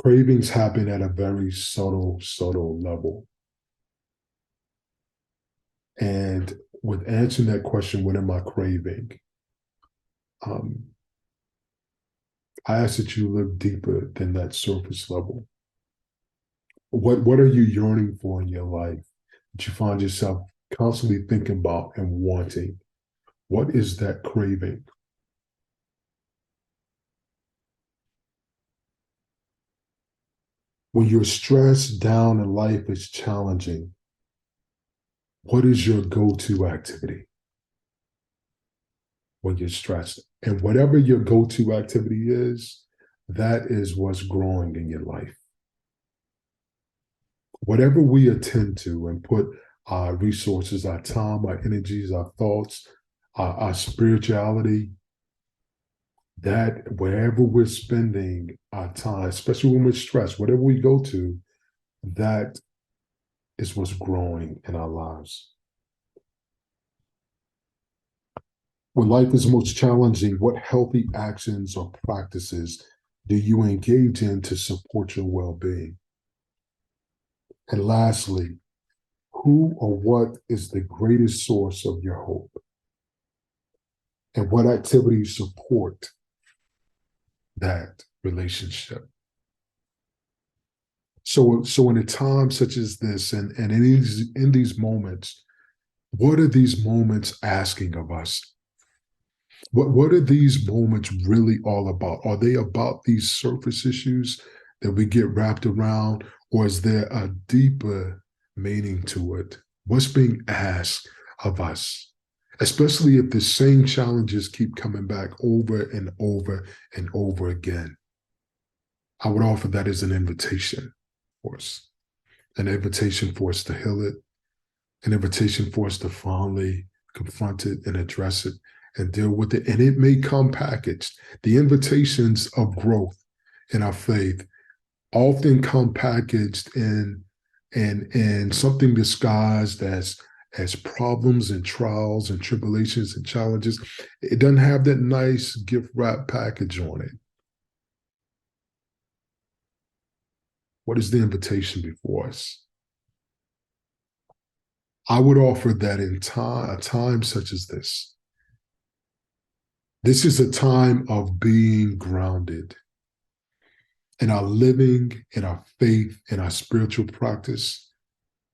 Cravings happen at a very subtle level. And with answering that question, what am I craving? I ask that you look deeper than that surface level. What are you yearning for in your life that you find yourself constantly thinking about and wanting? What is that craving? When you're stressed down and life is challenging, what is your go-to activity when you're stressed? And whatever your go-to activity is, that is what's growing in your life. Whatever we attend to and put our resources, our time, our energies, our thoughts, our spirituality, that wherever we're spending our time, especially when we're stressed, whatever we go to, that is what's growing in our lives. When life is most challenging, what healthy actions or practices do you engage in to support your well being? And lastly, who or what is the greatest source of your hope? And what activities support that relationship? So in a time such as this, and in these moments, what are these moments asking of us? What are these moments really all about? Are they about these surface issues that we get wrapped around, or is there a deeper meaning to it? What's being asked of us? Especially if the same challenges keep coming back over and over and over again. I would offer that as an invitation for us, an invitation for us to heal it, an invitation for us to finally confront it and address it and deal with it. And it may come packaged. The invitations of growth in our faith often come packaged in something disguised as problems and trials and tribulations and challenges. It doesn't have that nice gift wrap package on it. What is the invitation before us? I would offer that in a time such as this. This is a time of being grounded in our living, in our faith, in our spiritual practice,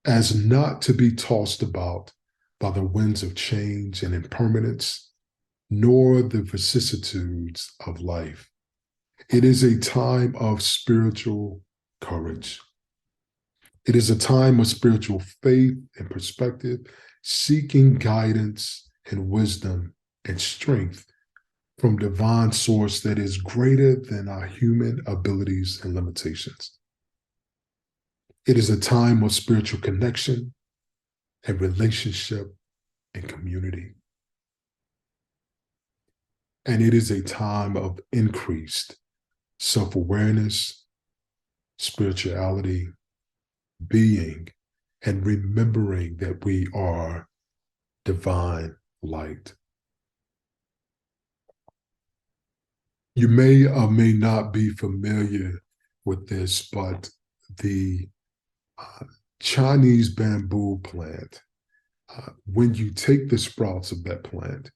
as not to be tossed about by the winds of change and impermanence, nor the vicissitudes of life. It is a time of spiritual courage. It is a time of spiritual faith and perspective, seeking guidance and wisdom and strength from divine source that is greater than our human abilities and limitations. It is a time of spiritual connection and relationship and community. And it is a time of increased self-awareness, spirituality, being, and remembering that we are divine light. You may or may not be familiar with this, but the Chinese bamboo plant, when you take the sprouts of that plant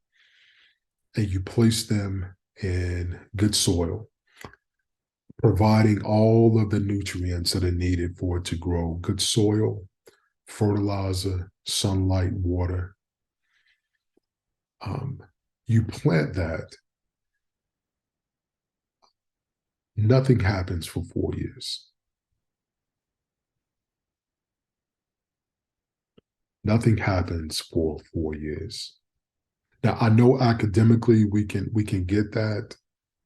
and you place them in good soil, providing all of the nutrients that are needed for it to grow, good soil, fertilizer, sunlight, water, you plant that, nothing happens for 4 years. Nothing happens for 4 years. Now, I know academically we can get that.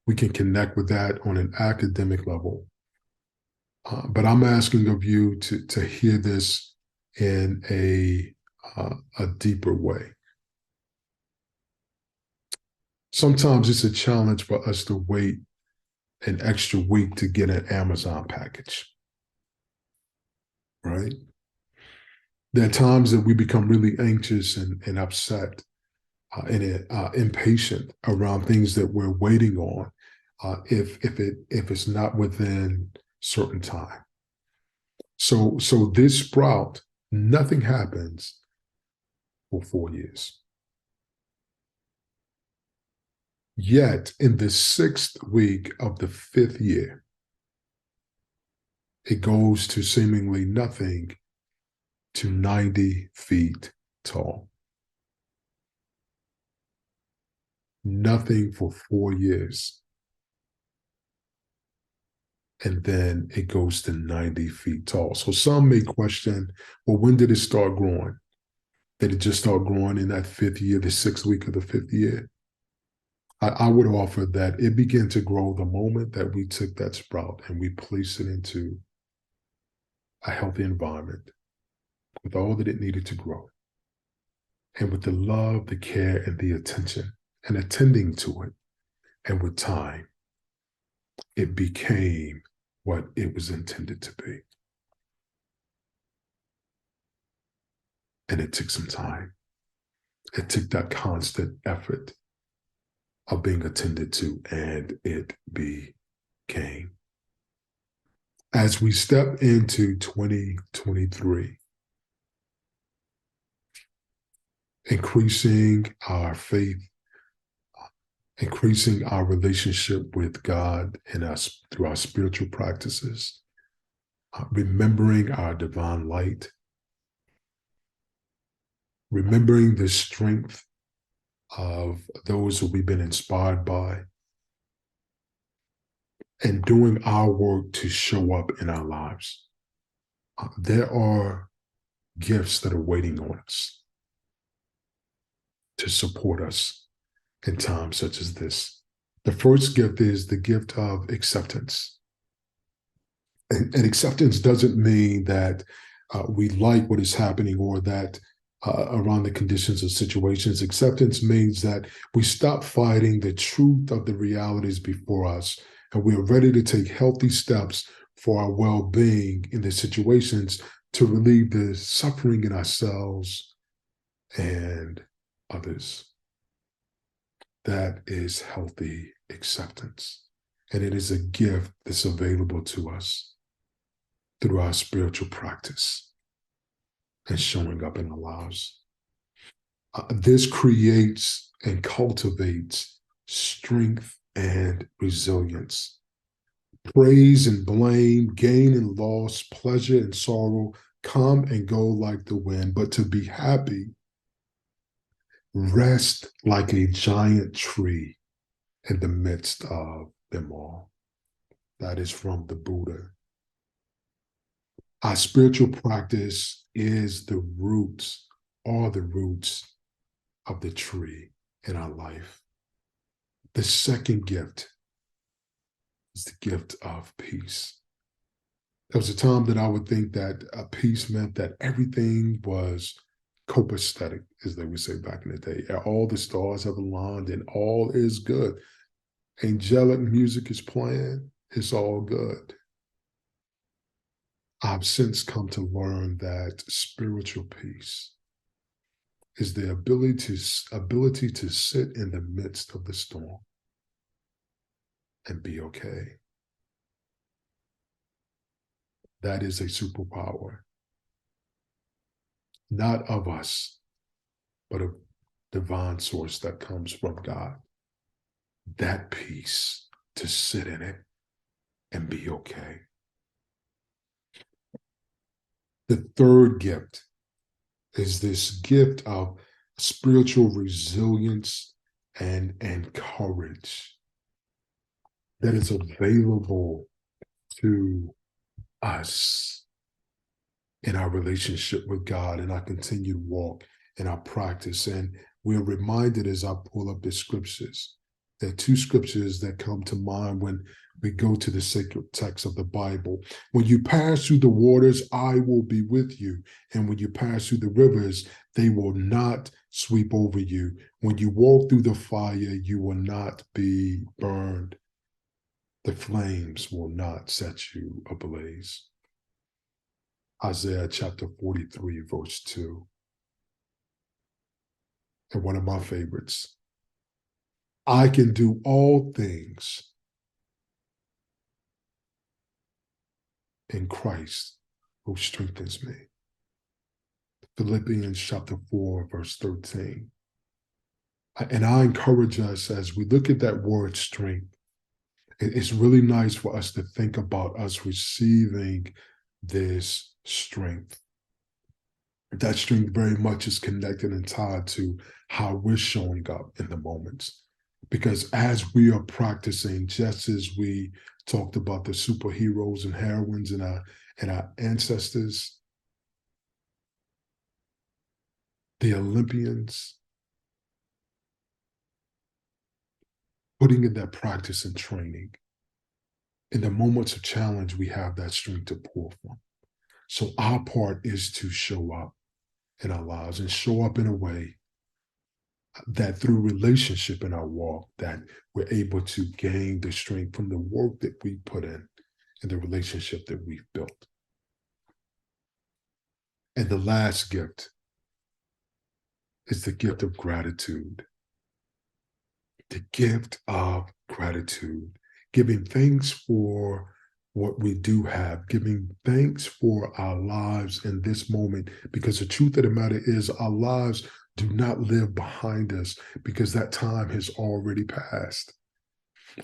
We can connect with that on an academic level. But I'm asking of you to hear this in a deeper way. Sometimes it's a challenge for us to wait an extra week to get an Amazon package, right? There are times that we become really anxious and upset and impatient around things that we're waiting on if it's not within certain time. So this sprout, nothing happens for 4 years. Yet in the 6th week of the 5th year, it goes to seemingly nothing to 90 feet tall. Nothing for 4 years. And then it goes to 90 feet tall. So some may question, well, when did it start growing? Did it just start growing in that 5th year, the 6th week of the 5th year? I would offer that it began to grow the moment that we took that sprout and we placed it into a healthy environment with all that it needed to grow. And with the love, the care, and the attention, and attending to it, and with time, it became what it was intended to be. And it took some time. It took that constant effort of being attended to, and it became. As we step into 2023, increasing our faith, increasing our relationship with God and us through our spiritual practices, remembering our divine light, remembering the strength of those who we've been inspired by, and doing our work to show up in our lives. There are gifts that are waiting on us to support us in times such as this. The first gift is the gift of acceptance. And acceptance doesn't mean that we like what is happening or that around the conditions of situations. Acceptance means that we stop fighting the truth of the realities before us, and we are ready to take healthy steps for our well-being in the situations to relieve the suffering in ourselves and others. That is healthy acceptance. And it is a gift that's available to us through our spiritual practice and showing up in our lives. This creates and cultivates strength and resilience. Praise and blame, gain and loss, pleasure and sorrow come and go like the wind, but to be happy, rest like a giant tree in the midst of them all. That is from the Buddha. Our spiritual practice is the roots, are the roots of the tree in our life. The second gift is the gift of peace. There was a time that I would think that peace meant that everything was copacetic, as they would say back in the day. All the stars have aligned and all is good. Angelic music is playing, it's all good. I've since come to learn that spiritual peace is the ability to sit in the midst of the storm and be okay. That is a superpower, not of us, but a divine source that comes from God. That peace, to sit in it and be okay. The third gift is this gift of spiritual resilience and courage that is available to us in our relationship with God and our continued walk in our practice. And we're reminded as I pull up the scriptures, there are two scriptures that come to mind when we go to the sacred text of the Bible. When you pass through the waters, I will be with you. And when you pass through the rivers, they will not sweep over you. When you walk through the fire, you will not be burned. The flames will not set you ablaze. Isaiah chapter 43, verse 2. And one of my favorites. I can do all things in Christ who strengthens me. Philippians chapter 4, verse 13. And I encourage us as we look at that word strength, it's really nice for us to think about us receiving this strength. That strength very much is connected and tied to how we're showing up in the moments. Because as we are practicing, just as we talked about the superheroes and heroines and our ancestors, the Olympians, putting in that practice and training, in the moments of challenge, we have that strength to pour from. So our part is to show up in our lives and show up in a way that through relationship in our walk, that we're able to gain the strength from the work that we put in and the relationship that we've built. And the last gift is the gift of gratitude. the gift of gratitude, giving thanks for what we do have, giving thanks for our lives in this moment, because the truth of the matter is our lives do not live behind us because that time has already passed.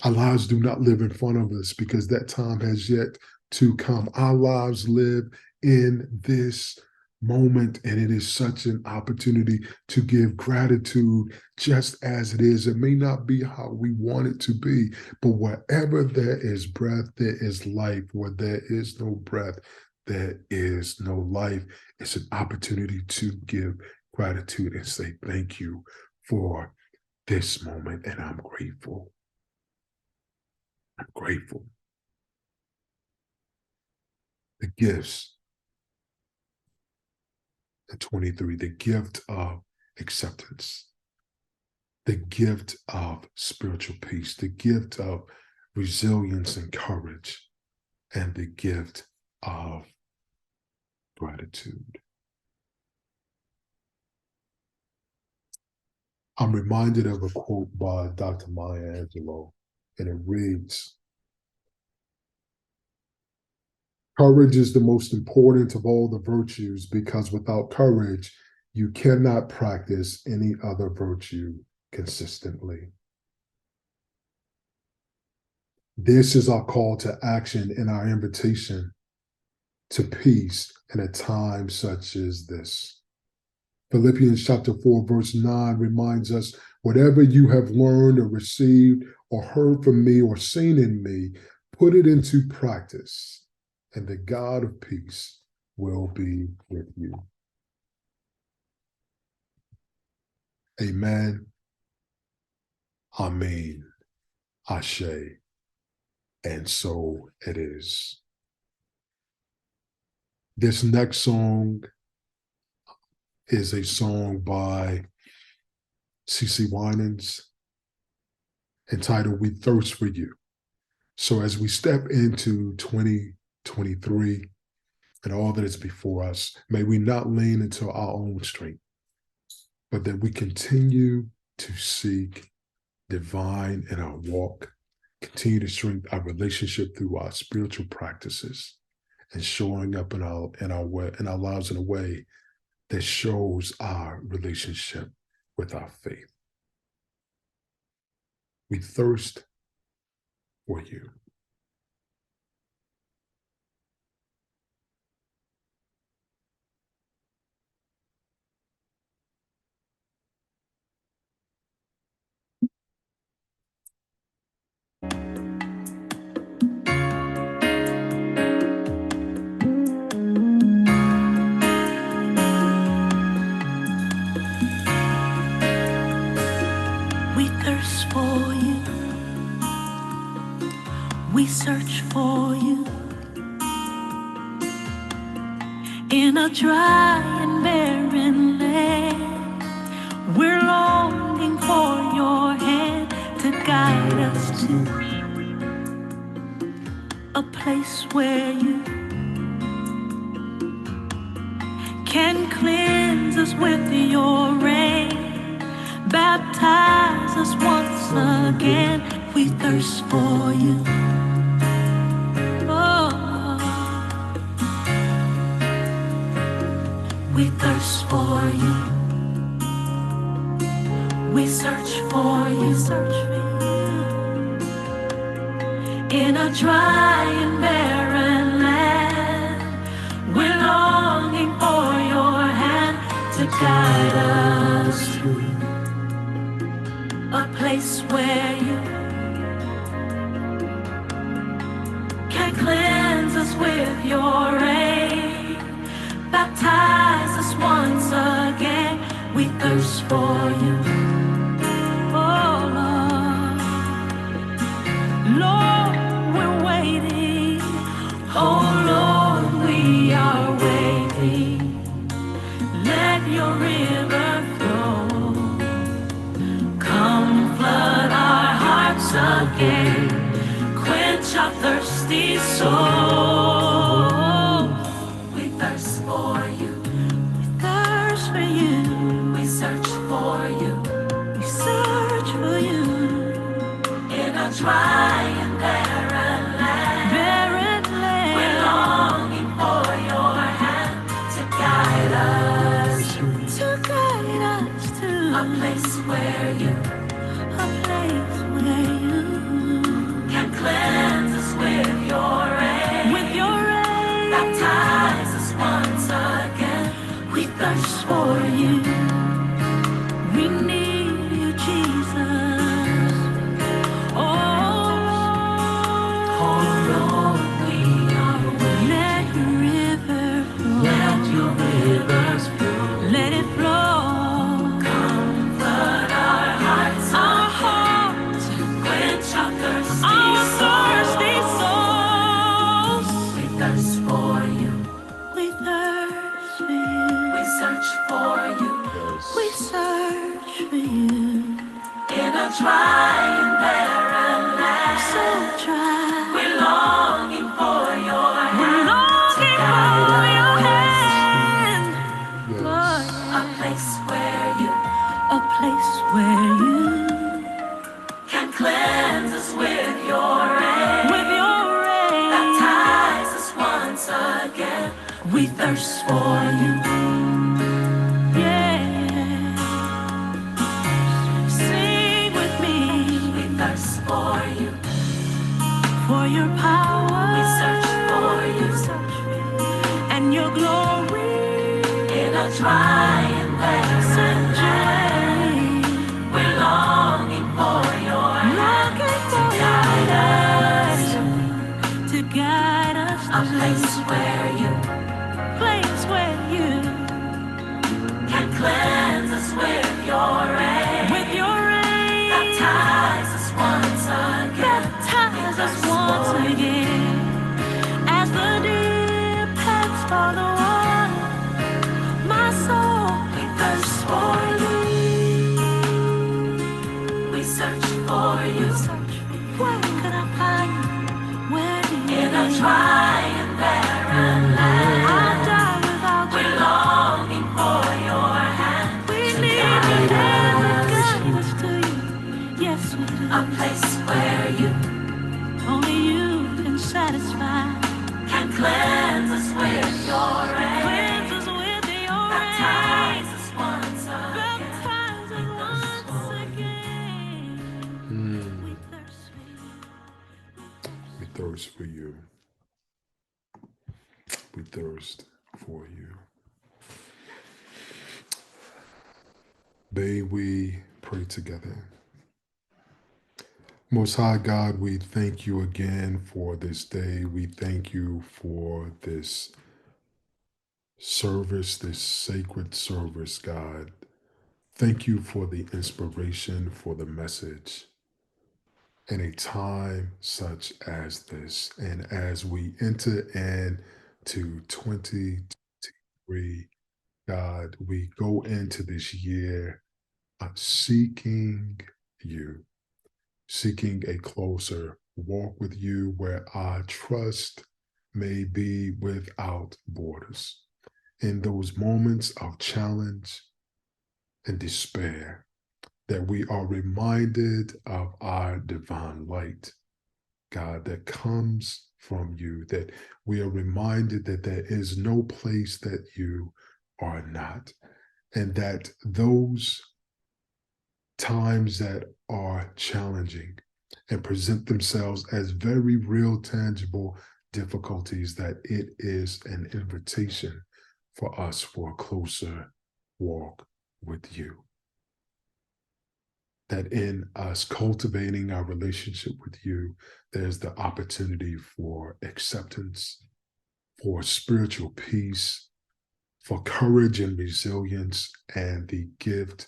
Our lives do not live in front of us because that time has yet to come. Our lives live in this moment, and it is such an opportunity to give gratitude just as it is. It may not be how we want it to be, but wherever there is breath, there is life. Where there is no breath, there is no life. It's an opportunity to give gratitude and say thank you for this moment, and I'm grateful. I'm grateful. The gifts. 23, the gift of acceptance, the gift of spiritual peace, the gift of resilience and courage, and the gift of gratitude. I'm reminded of a quote by Dr. Maya Angelou, and it reads, "Courage is the most important of all the virtues because without courage, you cannot practice any other virtue consistently." This is our call to action and our invitation to peace in a time such as this. Philippians chapter 4, verse 9 reminds us, "Whatever you have learned or received or heard from me or seen in me, put it into practice, and the God of peace will be with you." Amen. Amen. Ashe. And so it is. This next song is a song by CeCe Winans entitled "We Thirst for You." So as we step into 2023 and all that is before us, may we not lean into our own strength, but that we continue to seek divine in our walk, continue to strengthen our relationship through our spiritual practices, and showing up in our lives in a way that shows our relationship with our faith. We thirst for you. We thirst for you. We search for you. In a dry and barren land, we're longing for your hand to guide us to a place where you can cleanse us with your rain, baptize us once again. We thirst for you. Oh, we thirst for you. We search for you. In a dry and barren land, we're longing for your hand to guide us to a place where you can cleanse us with your rain, baptize us once again. We thirst for you. Oh Lord, Lord, we're waiting. Oh Lord, we are waiting. Let your river flow. Come flood our hearts again. Quench our thirsty soul. We thirst for you. We thirst for you. We search for you. We search for you. place where you, can cleanse us with your rain. Baptize us once again. We thirst for you. We need you, Jesus. Oh Lord, we are waiting. Let your river flow. Let your rivers flow. Let it flow. Comfort our hearts. Quench our thirsty souls. We thirst for you. We thirst for you. We search for you. We search for you. In a dry and barren land. So dry. We're longing for your hand. We're longing for your hand. Lord, a place where you, can cleanse us with your rain. Baptize us once again. We thirst for you. Yeah. Sing with me. We thirst for you. For your power. We search for you. And your glory. In a dry and barren land. We're longing for your hand. To guide us. A place where you, can cleanse us with your rain. Baptize us once again. As the deep pants for the water, my soul, we thirst for you. We search for you. Where could I find you? In a dry and barren land. I'll die without you. We're longing for your hand. We need you to guide us to you. Yes, we do. A place where you, only you can satisfy. Can cleanse us with your rain. Baptize us once again. We thirst for you. We thirst for you. We thirst for you. May we pray together. Most High God, we thank you again for this day. We thank you for this service, this sacred service, God. Thank you for the inspiration, for the message in a time such as this. And as we enter into 2023, God, we go into this year seeking you, seeking a closer walk with you where our trust may be without borders. In those moments of challenge and despair, that we are reminded of our divine light, God, that comes from you, that we are reminded that there is no place that you are not, and that those times that are challenging and present themselves as very real, tangible difficulties, that it is an invitation for us for a closer walk with you. That in us cultivating our relationship with you, there's the opportunity for acceptance, for spiritual peace, for courage and resilience, and the gift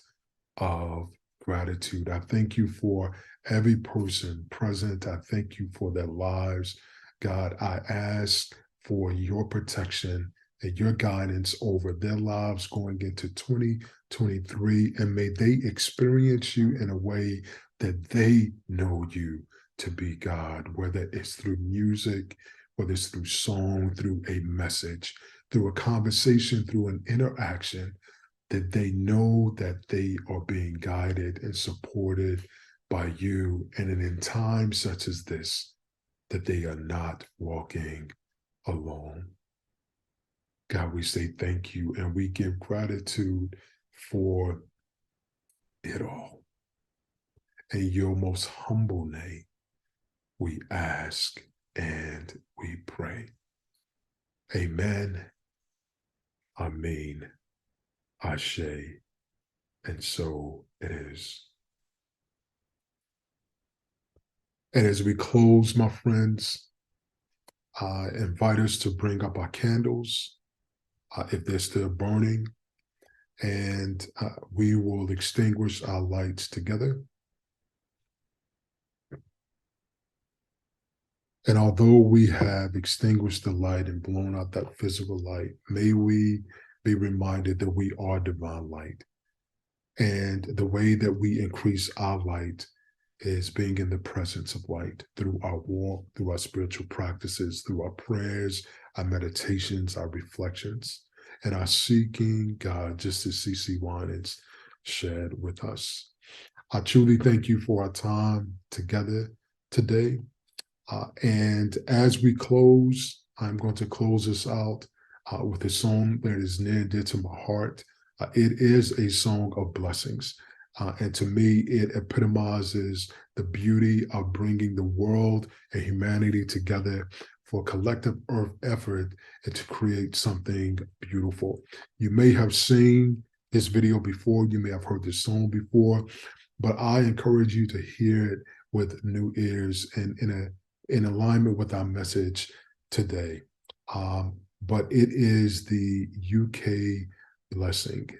of gratitude. I thank you for every person present. I thank you for their lives. God, I ask for your protection and your guidance over their lives going into 2023, and may they experience you in a way that they know you to be God, whether it's through music, whether it's through song, through a message, through a conversation, through an interaction, that they know that they are being guided and supported by you, and in times such as this, that they are not walking alone. God, we say thank you, and we give gratitude for it all. In your most humble name, we ask and we pray. Amen. Amen. Ashe. And so it is. And as we close, my friends, I invite us to bring up our candles if they're still burning, and we will extinguish our lights together. And although we have extinguished the light and blown out that physical light, may we be reminded that we are divine light. And the way that we increase our light is being in the presence of light through our walk, through our spiritual practices, through our prayers, our meditations, our reflections, and our seeking God, just as CeCe Winans shared with us. I truly thank you for our time together today. And as we close, I'm going to close this out with a song that is near and dear to my heart. It is a song of blessings. And to me, it epitomizes the beauty of bringing the world and humanity together for collective earth effort and to create something beautiful. You may have seen this video before, you may have heard this song before, but I encourage you to hear it with new ears and in alignment with our message today. But it is the UK blessing.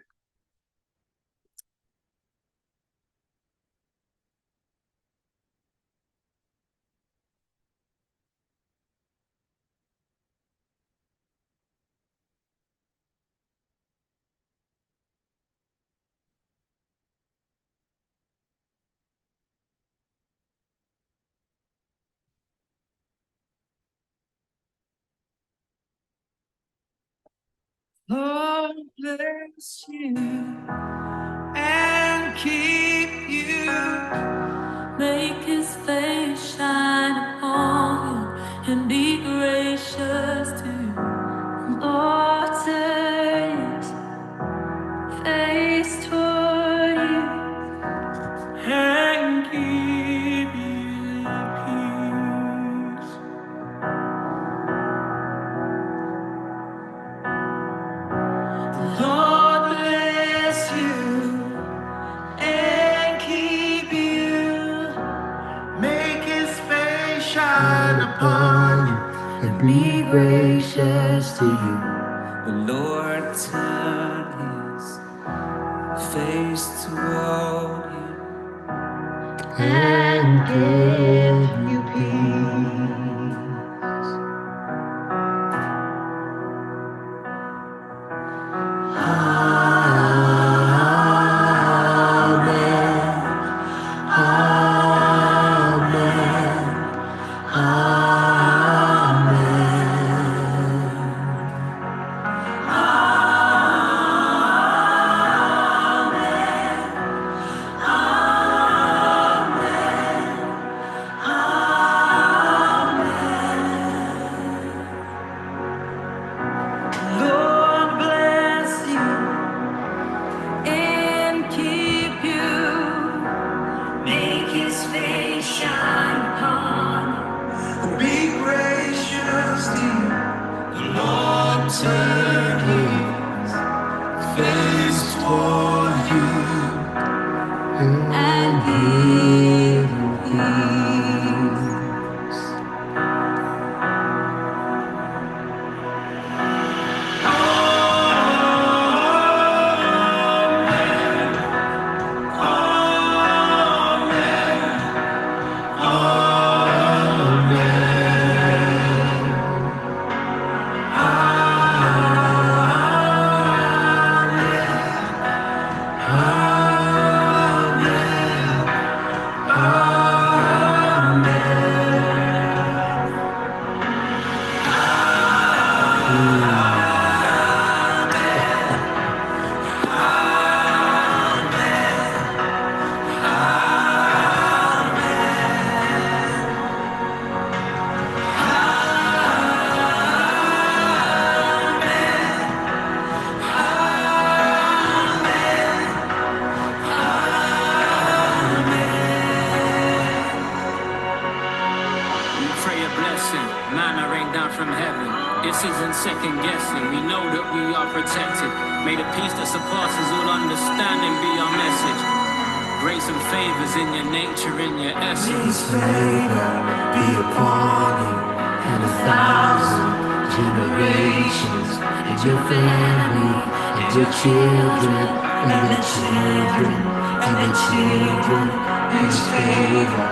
Lord bless you and keep you. Make his face shine upon you and be gracious to you. Lord turn his face toward you and give you peace. The Lord bless you and keep you. Make his face shine upon you and be gracious to you. The Lord turn his face toward you and give you peace. protected. May the peace that surpasses all understanding be our message. Grace and favors in your nature, in your essence. His favor be upon you and 1,000 generations, and your family, and your children, and the children, and the children. His favor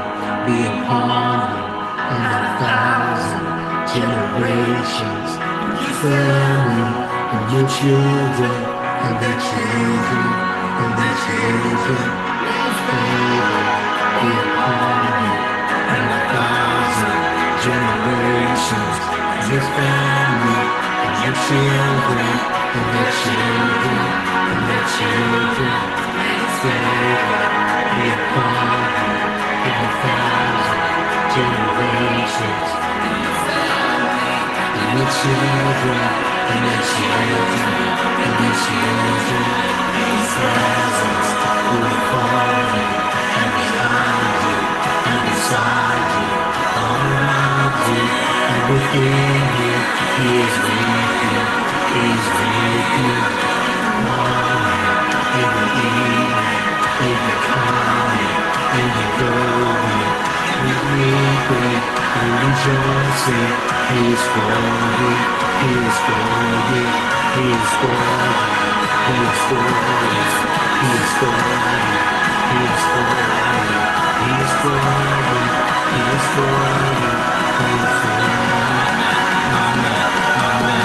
be upon you and 1,000 generations, and your family, and your children, and the children, and the children. His favor be upon you and 1,000 generations, and his family, and your children, and their children, and their children. His favor be upon you and 1,000 generations, and your family, and your children, and their children, and their children. His presence be upon you and behind you, and beside you, all around you, and within you. He is with you, He is with you. Morning, in the evening, in the coming, in the going, in weeping, in rejoicing. He is for you, He is for you, He is for you, He is for you, He is for you, He is for you, He is for you, He is for you, He is for you. Amen. Amen.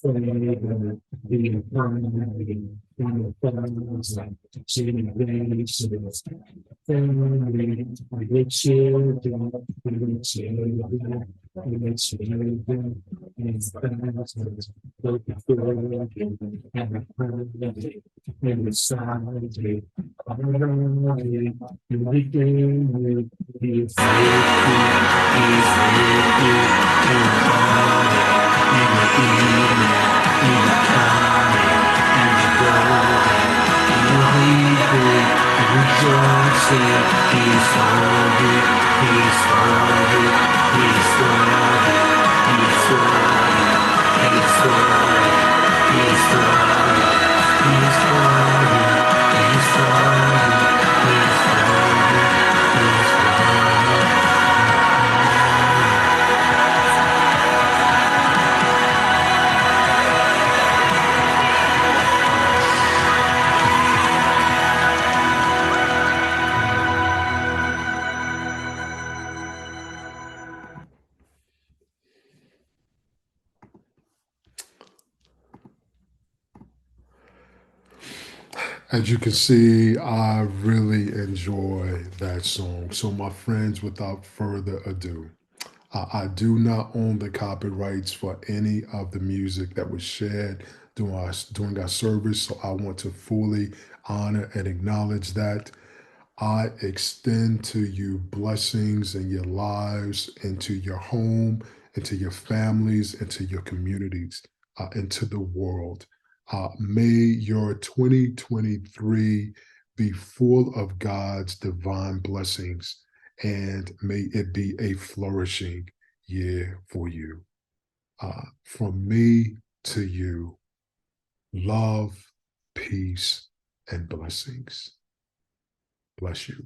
Favor be upon you and 1,000 generations, family, and the children, and the children, and the children, and 1,000 go before you, and behind you, and beside you, all around you, and within you. He is with you, He is with you, in the morning, in the evening, in the coming, in the going, in the weeping, and rejoicing. He is for you, He is for you, He is for you, He is for you, He is for you, He is for you, He is for you, He is for you, He is for you, He is for you. As you can see, I really enjoy that song. So, my friends, without further ado, I do not own the copyrights for any of the music that was shared during our service. So, I want to fully honor and acknowledge that. I extend to you blessings in your lives, into your home, into your families, into your communities, into the world. May your 2023 be full of God's divine blessings, and may it be a flourishing year for you. From me to you, love, peace, and blessings. Bless you.